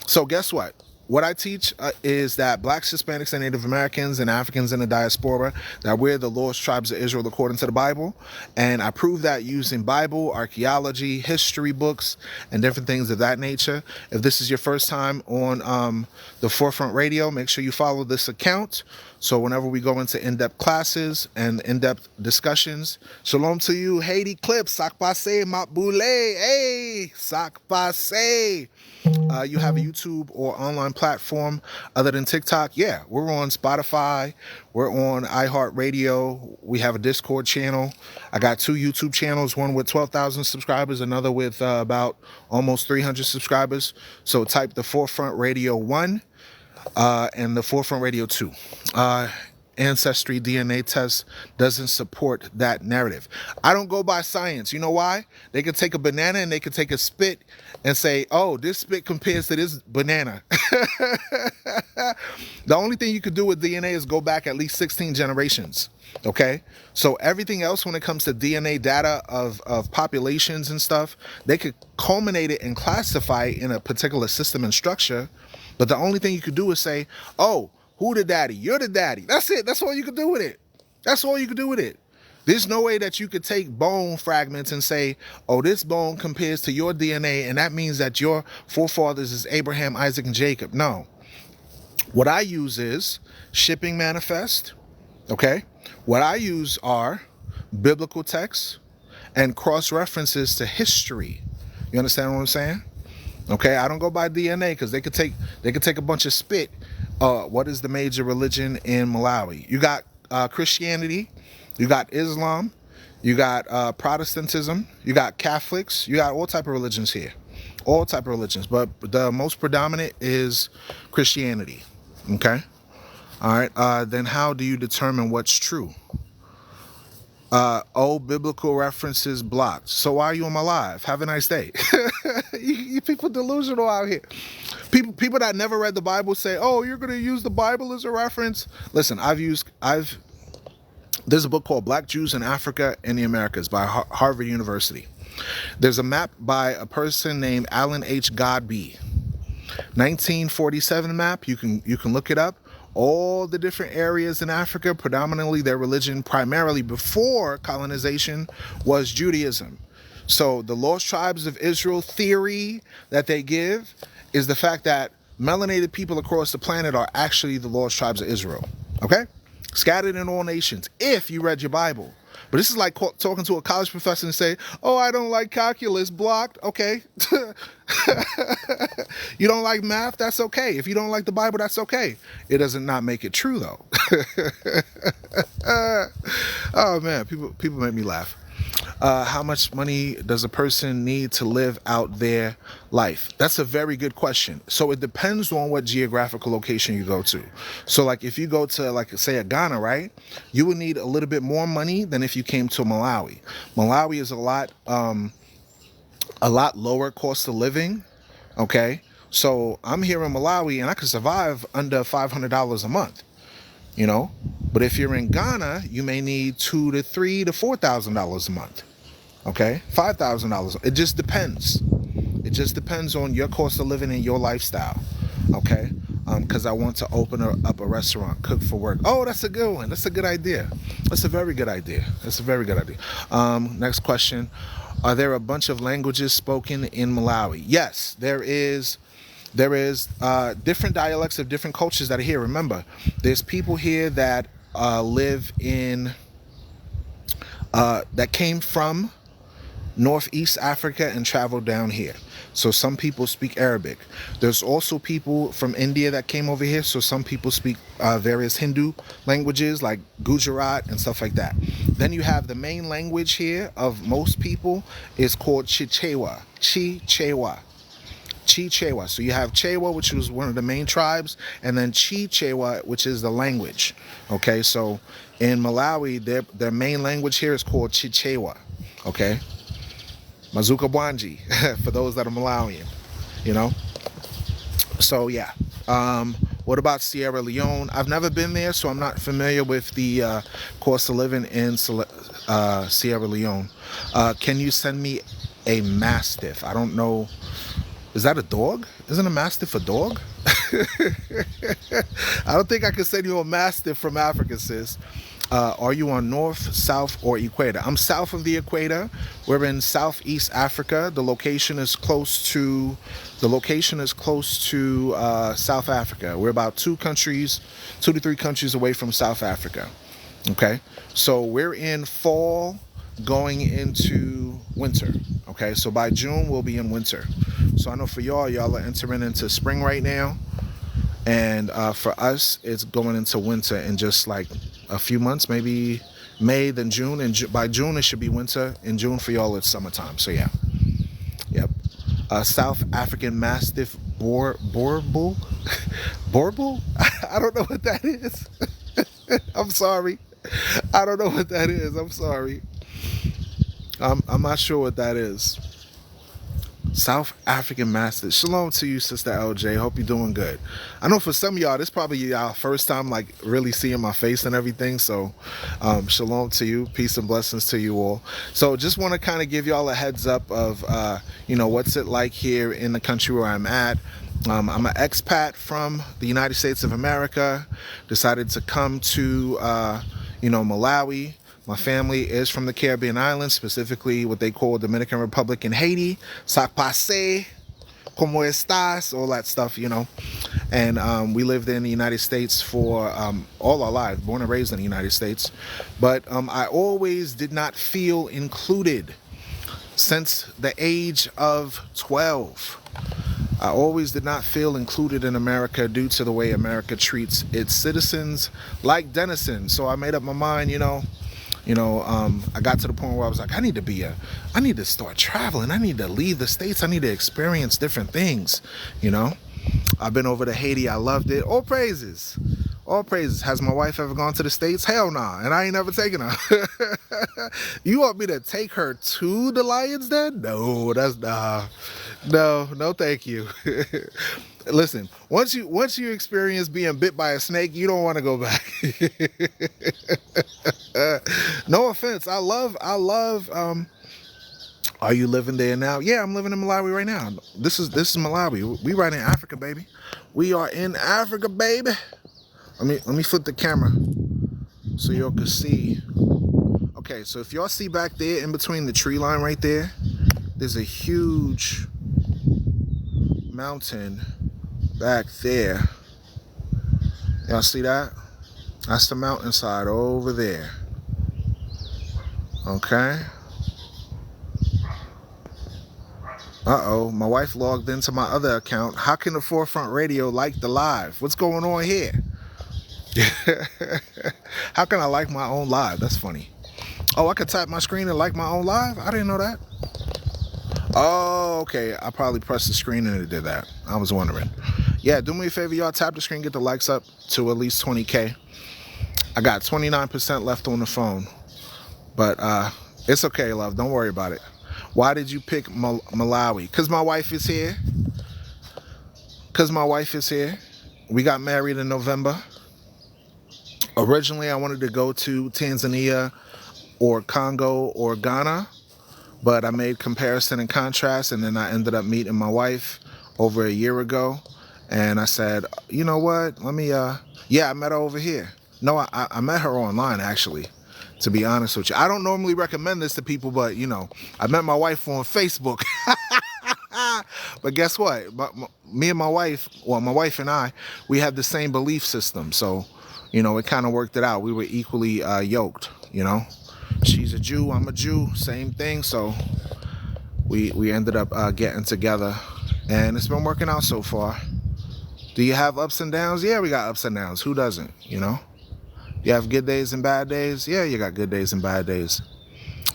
So guess what? What I teach is that Blacks, Hispanics, and Native Americans and Africans in the diaspora, that we're the lost tribes of Israel according to the Bible. And I prove that using Bible, archaeology, history books, and different things of that nature. If this is your first time on the Forefront Radio, make sure you follow this account. So whenever we go into in-depth classes and in-depth discussions, shalom to you, Haiti Clip, sak passe, matboule, hey, sak passe. You have a YouTube or online platform other than TikTok? Yeah, we're on Spotify. We're on iHeartRadio. We have a Discord channel. I got 2 YouTube channels, one with 12,000 subscribers, another with about almost 300 subscribers. So type the Forefront Radio 1 and the Forefront Radio 2. Ancestry DNA test doesn't support that narrative. I don't go by science. You know why? They could take a banana and they could take a spit and say, oh, this spit compares to this banana. The only thing you could do with DNA is go back at least 16 generations. Okay? So everything else when it comes to DNA data of populations and stuff, they could culminate it and classify it in a particular system and structure. But the only thing you could do is say, oh, who the daddy? You're the daddy. That's it. That's all you can do with it. That's all you can do with it. There's no way that you could take bone fragments and say, oh, this bone compares to your DNA, and that means that your forefathers is Abraham, Isaac, and Jacob. No. What I use is shipping manifest, okay? What I use are biblical texts and cross-references to history. You understand what I'm saying? Okay, I don't go by DNA because they could take a bunch of spit. What is the major religion in Malawi? You got Christianity, you got Islam, you got Protestantism, you got Catholics, you got all type of religions here, all type of religions. But the most predominant is Christianity. Okay, all right. Then how do you determine what's true? Biblical references blocked. So why are you on my live? Have a nice day. you people delusional out here. People that never read the Bible say, oh, you're going to use the Bible as a reference. Listen, there's a book called Black Jews in Africa and the Americas by Harvard University. There's a map by a person named Alan H. Godbey. 1947 map. You can look it up. All the different areas in Africa, predominantly their religion, primarily before colonization, was Judaism. So the lost tribes of Israel theory that they give is the fact that melanated people across the planet are actually the lost tribes of Israel. Okay? Scattered in all nations, if you read your Bible. But this is like talking to a college professor and say, oh, I don't like calculus, blocked. Okay. You don't like math? That's okay. If you don't like the Bible, that's okay. It doesn't not make it true, though. Oh, man, people make me laugh. How much money does a person need to live out their life? That's a very good question. So it depends on what geographical location you go to. So like if you go to like say a Ghana, right? You would need a little bit more money than if you came to Malawi. Malawi is a lot lower cost of living. Okay. So I'm here in Malawi and I can survive under $500 a month. You know, but if you're in Ghana, you may need $2,000 to $3,000 to $4,000 a month. Okay, $5,000. It just depends. It just depends on your cost of living and your lifestyle. Okay, because I want to open up a restaurant, cook for work. Oh, that's a good one. That's a good idea. That's a very good idea. That's a very good idea. Next question. Are there a bunch of languages spoken in Malawi? Yes, there is. There is different dialects of different cultures that are here. Remember, there's people here that live in, that came from Northeast Africa and traveled down here. So some people speak Arabic. There's also people from India that came over here. So some people speak various Hindu languages like Gujarat and stuff like that. Then you have the main language here of most people is called Chichewa. Chichewa. Chichewa. So you have Chewa, which was one of the main tribes, and then Chichewa, which is the language. Okay, so in Malawi, their main language here is called Chichewa. Okay, Mazuka Bwanji for those that are Malawian, you know. So yeah. What about Sierra Leone? I've never been there, so I'm not familiar with the cost of living in Sierra Leone. Can you send me a mastiff? I don't know. Is that a dog? Isn't a mastiff a dog? I don't think I could send you a mastiff from Africa, sis. Are you on north, south, or equator? I'm south of the equator. We're in Southeast Africa. The location is close to South Africa. We're about 2 to 3 countries away from South Africa. Okay, so we're in fall going into winter. Okay, so by June we'll be in winter. So I know for y'all are entering into spring right now, and for us it's going into winter in just like a few months, maybe May, then June, and by June it should be winter. In June for y'all it's summertime. So yeah, yep. South African Mastiff Borbul. Borbul? I don't know what that is. I'm sorry. I don't know what that is. I'm sorry. I'm not sure what that is. South African Mastiff. Shalom to you, Sister LJ. Hope you're doing good. I know for some of y'all, this probably y'all first time like really seeing my face and everything. So shalom to you. Peace and blessings to you all. So just want to kind of give y'all a heads up of, what's it like here in the country where I'm at. I'm an expat from the United States of America. Decided to come to, Malawi. My family is from the Caribbean islands, specifically what they call Dominican Republic and Haiti. Ça passe, como estas, all that stuff, And we lived in the United States for all our lives, born and raised in the United States. But I always did not feel included since the age of 12. I always did not feel included in America due to the way America treats its citizens like denizens. So I made up my mind, I got to the point where I was like, I need to start traveling. I need to leave the States. I need to experience different things, I've been over to Haiti. I loved it. All praises. All praises. Has my wife ever gone to the States? Hell nah. And I ain't never taken her. You want me to take her to the Lions Den? No, that's nah. No, thank you. Listen, once you experience being bit by a snake, you don't want to go back. No offense. I love are you living there now? Yeah, I'm living in Malawi right now. This is Malawi. We right in Africa, baby. We are in Africa, baby. Let me flip the camera so y'all can see. Okay, so if y'all see back there in between the tree line right there, there's a huge mountain back there. Y'all see that? That's the mountainside over there. Okay. Uh-oh, my wife logged into my other account. How can the Forefront Radio like the live? What's going on here? How can I like my own live? That's funny. Oh, I could tap my screen and like my own live? I didn't know that. Oh, okay. I probably pressed the screen and it did that. I was wondering. Yeah, do me a favor, y'all. Tap the screen, get the likes up to at least 20K. I got 29% left on the phone. But it's okay, love. Don't worry about it. Why did you pick Malawi? Because my wife is here. We got married in November. Originally, I wanted to go to Tanzania or Congo or Ghana, but I made comparison and contrast, and then I ended up meeting my wife over a year ago, And I said, you know what? Let me, yeah, I met her over here. No, I met her online, actually, to be honest with you. I don't normally recommend this to people, but, I met my wife on Facebook. But guess what? Me and my wife, well, my wife and I, we had the same belief system. So, it kind of worked it out. We were equally yoked, She's a Jew, I'm a Jew, same thing. So we ended up getting together, and it's been working out so far. Do you have ups and downs? Yeah, we got ups and downs. Who doesn't, You have good days and bad days? Yeah, you got good days and bad days.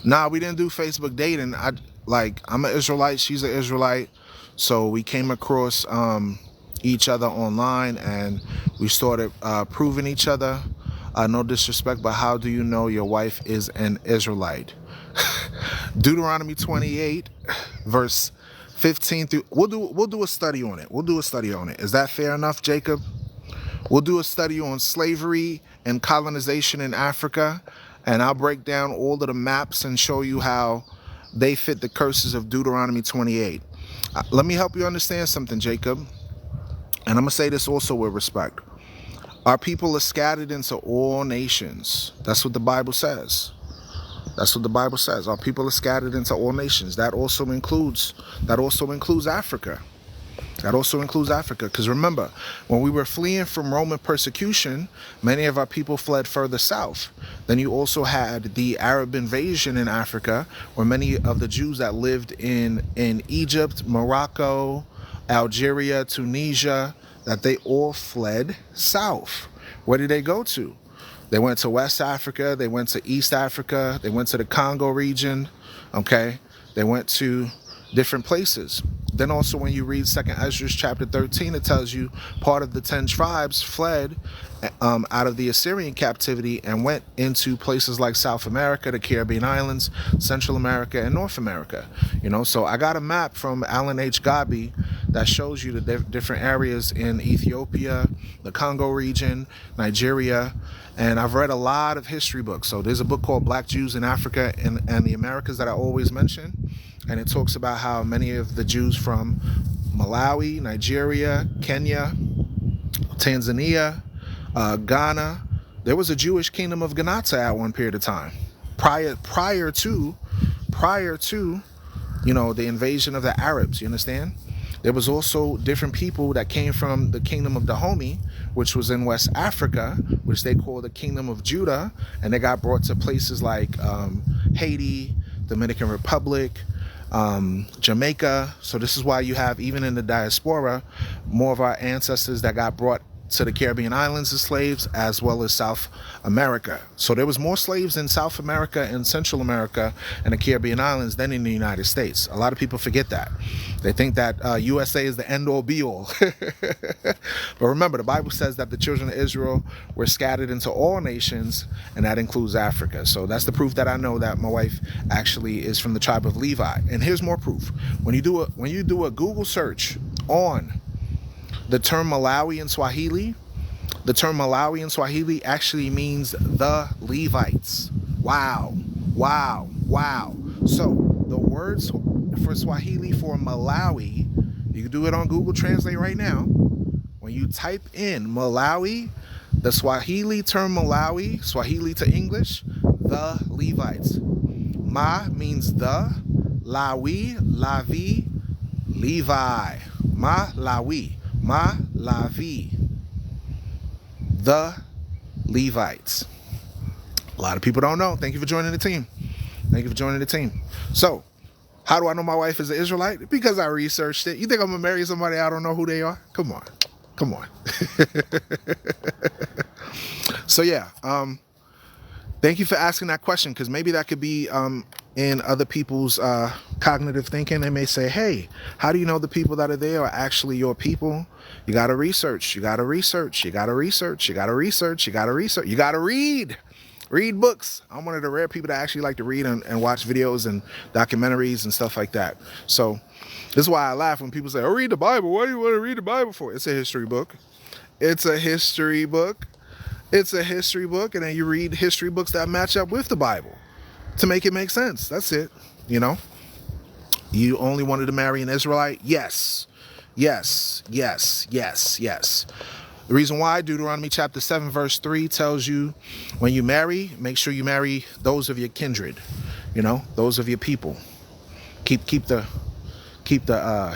Nah, we didn't do Facebook dating. I'm an Israelite, she's an Israelite. So we came across each other online, and we started proving each other. No disrespect, but how do you know your wife is an Israelite? Deuteronomy 28, verse 15 through. We'll do a study on it. We'll do a study on it. Is that fair enough, Jacob? We'll do a study on slavery and colonization in Africa, and I'll break down all of the maps and show you how they fit the curses of Deuteronomy 28. Let me help you understand something, Jacob. And I'm going to say this also with respect. Our people are scattered into all nations. That's what the Bible says. That's what the Bible says. Our people are scattered into all nations. That also includes Africa. That also includes Africa. Because remember, when we were fleeing from Roman persecution, many of our people fled further south. Then you also had the Arab invasion in Africa, where many of the Jews that lived in Egypt, Morocco, Algeria, Tunisia, that they all fled south. Where did they go to? They went to West Africa, they went to East Africa, they went to the Congo region, okay? They went to different places. Then also when you read 2nd Ezra chapter 13, it tells you part of the 10 tribes fled out of the Assyrian captivity and went into places like South America, the Caribbean islands, Central America, and North America. So I got a map from Alan H. Gabi that shows you the different areas in Ethiopia, the Congo region, Nigeria, and I've read a lot of history books. So there's a book called Black Jews in Africa and the Americas that I always mention, and it talks about how many of the Jews from Malawi, Nigeria, Kenya, Tanzania, Ghana, there was a Jewish kingdom of Ganata at one period of time, prior to the invasion of the Arabs. You understand? There was also different people that came from the kingdom of Dahomey, which was in West Africa, which they call the kingdom of Judah, and they got brought to places like Haiti, Dominican Republic, Jamaica. So this is why you have, even in the diaspora, more of our ancestors that got brought to the Caribbean islands as slaves, as well as South America. So there was more slaves in South America and Central America and the Caribbean islands than in the United States. A lot of people forget that. They think that USA is the end-all be-all. But remember, the Bible says that the children of Israel were scattered into all nations, and that includes Africa. So that's the proof that I know that my wife actually is from the tribe of Levi. And here's more proof. When you do a Google search on the term Malawi in Swahili, the term Malawi in Swahili actually means the Levites. Wow. So the words for Swahili for Malawi, you can do it on Google Translate right now. When you type in Malawi, the Swahili term Malawi, Swahili to English, the Levites. Ma means the, Lawi, Lavi, Levi. Malawi. Malawi, the Levites. A lot of people don't know. Thank you for joining the team. So, how do I know my wife is an Israelite? Because I researched it. You think I'm gonna marry somebody I don't know who they are? Come on. So yeah, thank you for asking that question, because maybe that could be in other people's cognitive thinking. They may say, hey, how do you know the people that are there are actually your people? You got to research. You got to read books. I'm one of the rare people that actually like to read and watch videos and documentaries and stuff like that. So this is why I laugh when people say, oh, read the Bible. What do you want to read the Bible for? It's a history book. And then you read history books that match up with the Bible to make it make sense. That's it. You only wanted to marry an Israelite? Yes. Yes, yes, yes, yes. The reason why Deuteronomy chapter 7 verse 3 tells you when you marry, make sure you marry those of your kindred, those of your people. Keep the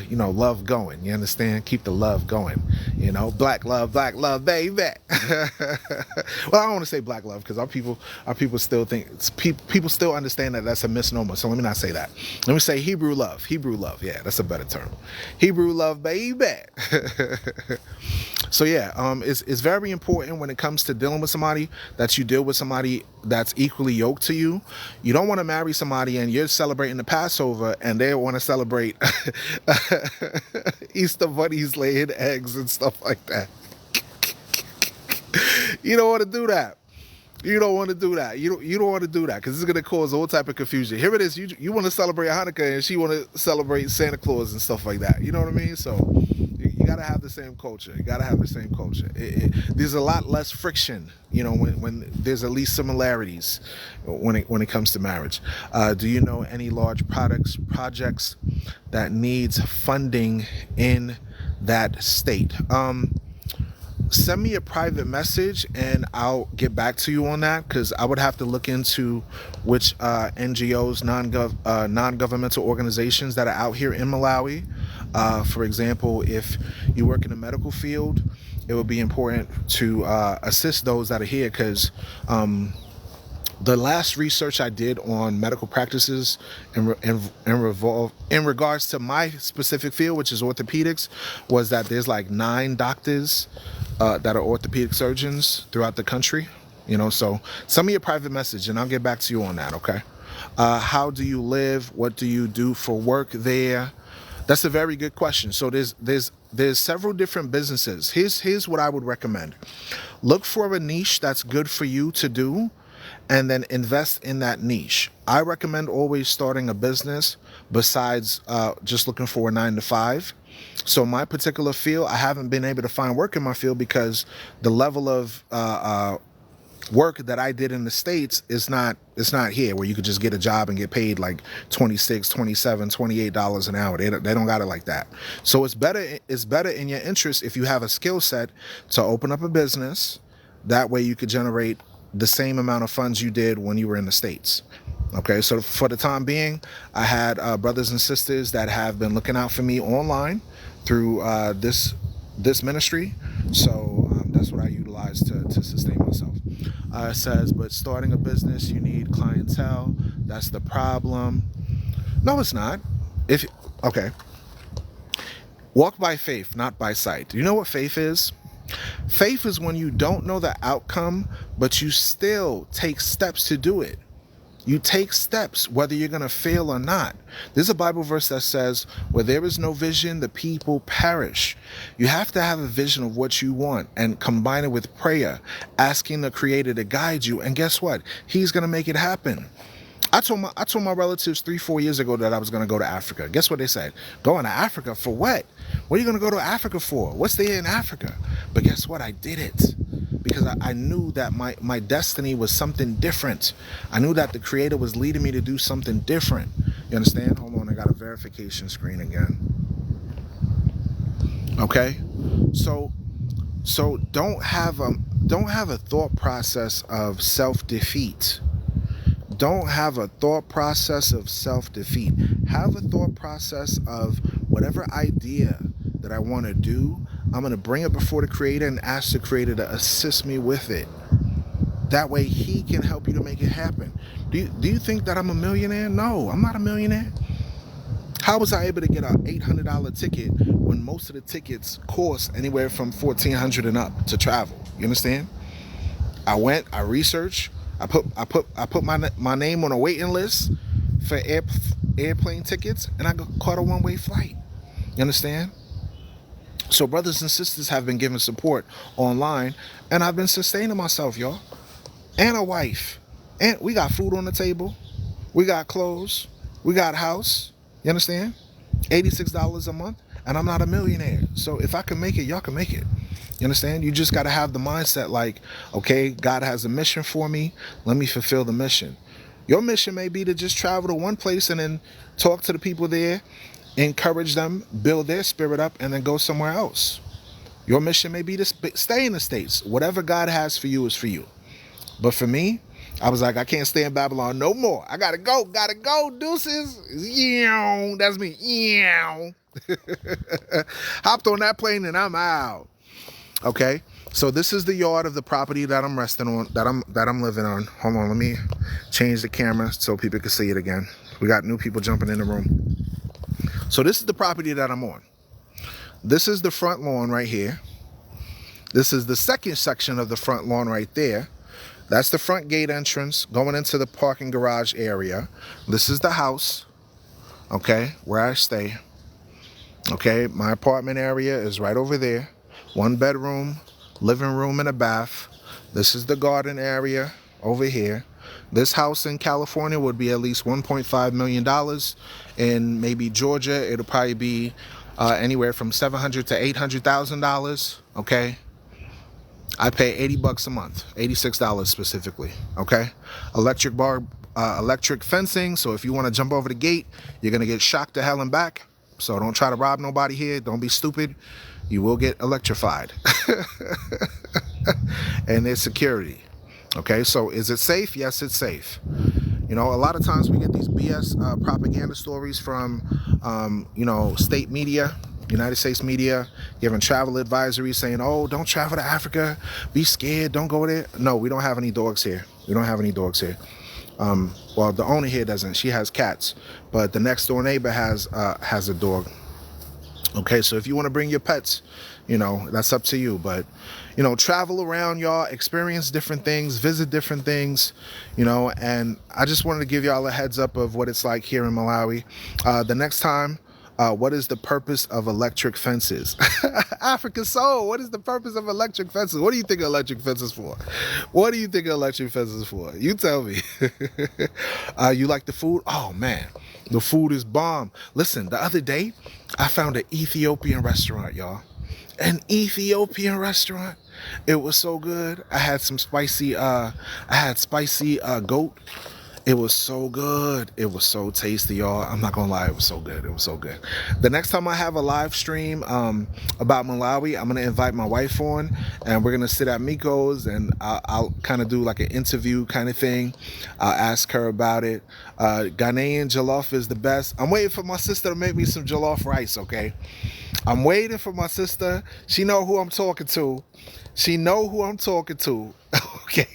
love going. You understand? Keep the love going. Black love, baby. Well, I don't want to say black love because our people still think people still understand that that's a misnomer. So let me not say that. Let me say Hebrew love. Yeah, that's a better term. Hebrew love, baby. So yeah, it's very important when it comes to dealing with somebody that you deal with somebody that's equally yoked to you. You don't want to marry somebody and you're celebrating the Passover and they want to celebrate Easter bunnies laying eggs and stuff like that. You don't want to do that. You don't want to do that. You don't want to do that because it's going to cause all type of confusion. Here it is. You want to celebrate Hanukkah and she want to celebrate Santa Claus and stuff like that. You know what I mean? So you got to have the same culture. There's a lot less friction, when there's at least similarities when it comes to marriage. Do you know any large projects that needs funding in that state? Send me a private message and I'll get back to you on that because I would have to look into which NGOs, non-governmental organizations that are out here in Malawi. For example, if you work in the medical field, it would be important to assist those that are here because the last research I did on medical practices in regards to my specific field, which is orthopedics, was that there's like 9 doctors that are orthopedic surgeons throughout the country. So send me a private message and I'll get back to you on that, okay? How do you live? What do you do for work there? That's a very good question. So there's several different businesses. Here's what I would recommend. Look for a niche that's good for you to do and then invest in that niche. I recommend always starting a business besides just looking for a 9-to-5. So my particular field, I haven't been able to find work in my field because the level of work that I did in the States it's not here where you could just get a job and get paid like $26, $27, $28 an hour. They don't got it like that. So it's better in your interest if you have a skill set to open up a business. That way you could generate the same amount of funds you did when you were in the States. Okay, so for the time being, I had brothers and sisters that have been looking out for me online through this ministry. So that's what I utilize to sustain myself. It says, but starting a business, you need clientele. That's the problem. No, it's not. Okay. Walk by faith, not by sight. Do you know what faith is? Faith is when you don't know the outcome, but you still take steps to do it. You take steps whether you're going to fail or not. There's a Bible verse that says, where there is no vision, the people perish. You have to have a vision of what you want and combine it with prayer, asking the Creator to guide you. And guess what? He's going to make it happen. I told my relatives 3-4 years ago that I was going to go to Africa. Guess what they said? Going to Africa for what? What are you going to go to Africa for? What's there in Africa? But guess what? I did it because I knew that my destiny was something different. I knew that the Creator was leading me to do something different. You understand? Hold on, I got a verification screen again. Okay, so don't have a thought process of self-defeat. Don't have a thought process of self-defeat. Have a thought process of whatever idea that I want to do, I'm going to bring it before the Creator and ask the Creator to assist me with it. That way He can help you to make it happen. Do you think that I'm a millionaire? No, I'm not a millionaire. How was I able to get an $800 ticket when most of the tickets cost anywhere from $1,400 and up to travel? You understand? I went, I researched, I put my name on a waiting list for airplane tickets, and I caught a one-way flight. You understand? So brothers and sisters have been giving support online, and I've been sustaining myself, y'all. And a wife. And we got food on the table. We got clothes. We got house. You understand? $86 a month, and I'm not a millionaire. So if I can make it, y'all can make it. You understand? You just got to have the mindset like, okay, God has a mission for me. Let me fulfill the mission. Your mission may be to just travel to one place and then talk to the people there encourage them, build their spirit up, and then go somewhere else. Your mission may be to stay in the States. Whatever God has for you is for you. But for me, I was like, I can't stay in Babylon no more. I gotta go, deuces. Yeah, that's me. Yeah. Hopped on that plane and I'm out. Okay, so this is the yard of the property that I'm resting on, that I'm living on. Hold on, let me change the camera so people can see it again. We got new people jumping in the room. So this is the property that I'm on. This is the front lawn right here. This is the second section of the front lawn right there. That's the front gate entrance going into the parking garage area. This is the house, okay, where I stay. Okay, my apartment area is right over there. 1 bedroom, living room, and a bath. This is the garden area over here. This house in California would be at least $1.5 million. In maybe Georgia, it'll probably be anywhere from $700,000 to $800,000. Okay, I pay $80 a month, $86 specifically. Okay, electric fencing. So if you want to jump over the gate, you're gonna get shocked to hell and back. So don't try to rob nobody here. Don't be stupid. You will get electrified. And there's security. Okay, so is it safe? Yes, it's safe. You know, a lot of times we get these BS propaganda stories from, state media, United States media, giving travel advisories saying, oh, don't travel to Africa. Be scared. Don't go there. No, we don't have any dogs here. We don't have any dogs here. Well, the owner here doesn't. She has cats. But the next door neighbor has a dog. Okay, so if you want to bring your pets, that's up to you. But, travel around, y'all, experience different things, visit different things, and I just wanted to give y'all a heads up of what it's like here in Malawi. The next time, what is the purpose of electric fences? Africa Soul, what is the purpose of electric fences? What do you think of electric fences for? What do you think of electric fences for? You tell me. You like the food? Oh, man. The food is bomb. Listen, the other day, I found an Ethiopian restaurant, y'all. An Ethiopian restaurant. It was so good. I had some spicy goat. It was so good. It was so tasty, y'all. I'm not gonna lie, it was so good. It was so good. The next time I have a live stream about Malawi, I'm gonna invite my wife on, and we're gonna sit at Miko's, and I'll kind of do like an interview kind of thing. I'll ask her about it. Ghanaian jollof is the best. I'm waiting for my sister to make me some jollof rice, okay? I'm waiting for my sister. She know who I'm talking to. Okay.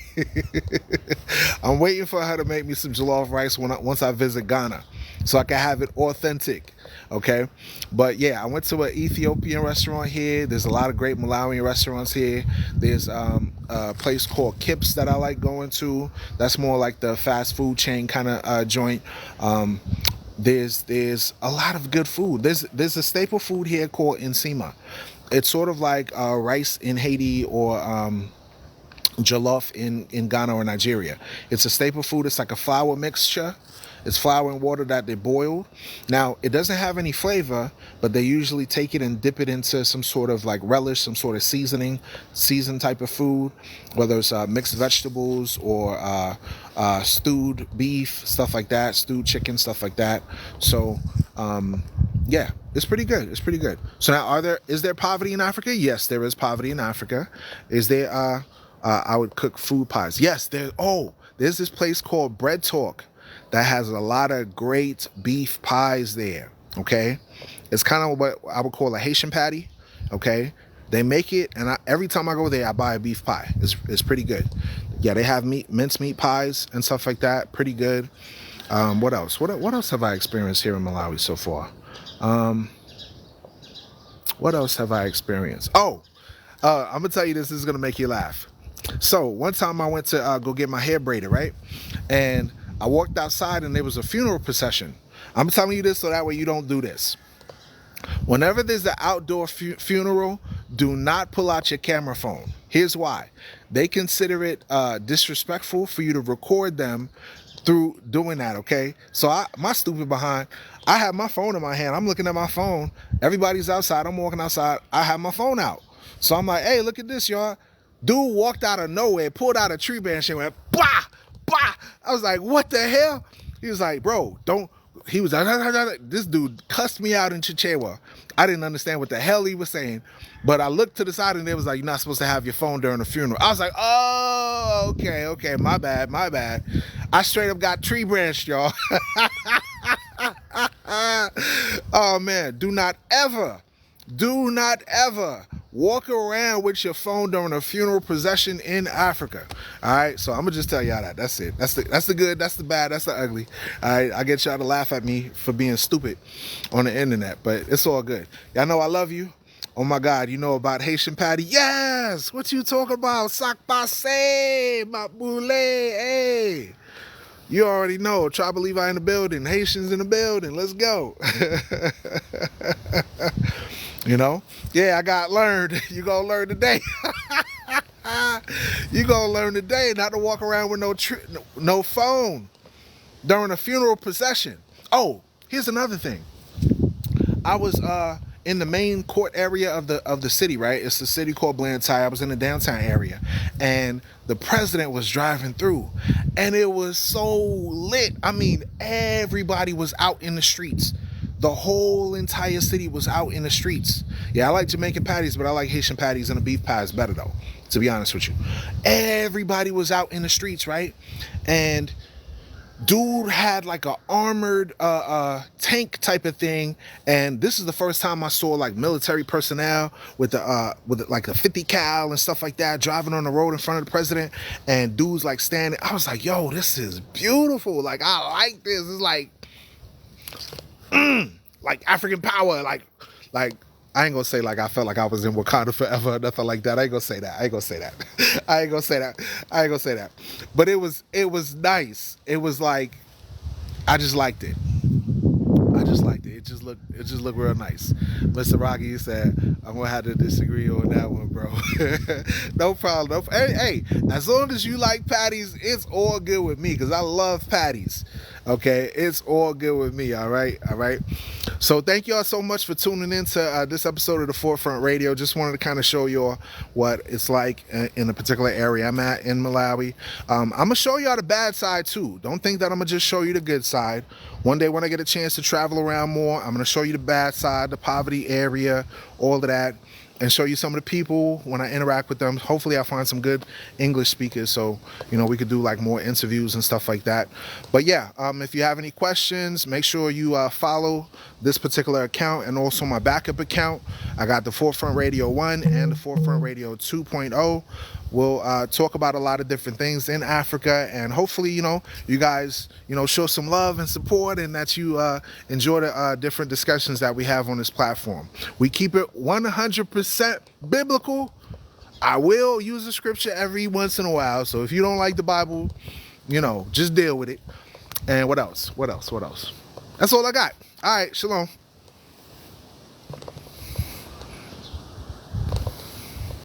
I'm waiting for her to make me some jollof rice once I visit Ghana, so I can have it authentic. Okay. But yeah, I went to an Ethiopian restaurant here. There's a lot of great Malawian restaurants here. There's a place called Kips that I like going to. That's more like the fast food chain kind of joint. There's a lot of good food. There's a staple food here called insima. It's sort of like rice in Haiti or jollof in Ghana or Nigeria. It's a staple food. It's like a flour mixture. It's flour and water that they boiled. Now, it doesn't have any flavor, but they usually take it and dip it into some sort of like relish, some sort of seasoned type of food, whether it's mixed vegetables or stewed beef, stuff like that, stewed chicken, stuff like that. So, yeah, it's pretty good. It's pretty good. So now, is there poverty in Africa? Yes, there is poverty in Africa. Is there, I would cook food pies. Yes, there's this place called Bread Talk that has a lot of great beef pies there, okay? It's kind of what I would call a Haitian patty, okay? They make it, and every time I go there, I buy a beef pie. It's pretty good. Yeah, they have mincemeat pies and stuff like that. Pretty good. What else? What else have I experienced here in Malawi so far? What else have I experienced? I'm gonna tell you this is gonna make you laugh. So one time I went to go get my hair braided, right? And I walked outside and there was a funeral procession. I'm telling you this so that way you don't do this. Whenever there's an outdoor funeral, do not pull out your camera phone. Here's why. They consider it disrespectful for you to record them through doing that, okay? So my stupid behind, I have my phone in my hand. I'm looking at my phone. Everybody's outside. I'm walking outside. I have my phone out. So I'm like, hey, look at this, y'all. Dude walked out of nowhere, pulled out a tree branch and went, bah, bah. I was like, what the hell? He was like, bro, don't, he was like, this dude cussed me out in Chichewa. I didn't understand what the hell he was saying, but I looked to the side and they was like, you're not supposed to have your phone during the funeral. I was like, oh, okay, my bad. I straight up got tree branched, y'all. Oh man, do not ever walk around with your phone during a funeral procession in Africa. All right, so I'm gonna just tell y'all that. That's it. That's the good. That's the bad. That's the ugly. All right, I get y'all to laugh at me for being stupid on the internet, but it's all good. Y'all know I love you. Oh my God, you know about Haitian patty? Yes. What you talking about? Sac passe, ma boule, hey. You already know. Tribal Levi in the building. Haitians in the building. Let's go. You know? Yeah, I got learned. You gonna learn today. You gonna learn today not to walk around with no phone during a funeral procession. Oh, here's another thing. I was in the main court area of the city, right? It's the city called Blantyre. I was in the downtown area, and the president was driving through, and it was so lit. I mean, everybody was out in the streets. The whole entire city was out in the streets. Yeah, I like Jamaican patties, but I like Haitian patties and the beef pies better, though, to be honest with you. Everybody was out in the streets, right? And dude had like a armored tank type of thing, and this is the first time I saw like military personnel with like the 50 cal and stuff like that driving on the road in front of the president, and dudes like standing. I was like, yo, this is beautiful. Like, I like this. It's like African power. Like I ain't gonna say like I felt like I was in Wakanda forever or nothing like that. I ain't gonna say that. But it was nice. It was like, I just liked it. It just looked real nice. Mr. Rocky said, I'm gonna have to disagree on that one, bro. No problem. Hey, as long as you like patties, it's all good with me, because I love patties. Okay, it's all good with me. All right. So thank y'all so much for tuning in to this episode of the Forefront Radio. Just wanted to kind of show y'all what it's like in a particular area I'm at in Malawi. I'm gonna show y'all the bad side too. Don't think that I'm gonna just show you the good side. One day when I get a chance to travel around more, I'm gonna show you the bad side, the poverty area, all of that, and show you some of the people when I interact with them. Hopefully I'll find some good English speakers, so we could do like more interviews and stuff like that. But yeah, if you have any questions, make sure you follow this particular account and also my backup account. I got the Forefront Radio 1 and the Forefront Radio 2.0. We'll talk about a lot of different things in Africa, and hopefully, you guys, show some love and support, and that you enjoy the different discussions that we have on this platform. We keep it 100% biblical. I will use a scripture every once in a while, so if you don't like the Bible, just deal with it. And what else? That's all I got. All right, shalom.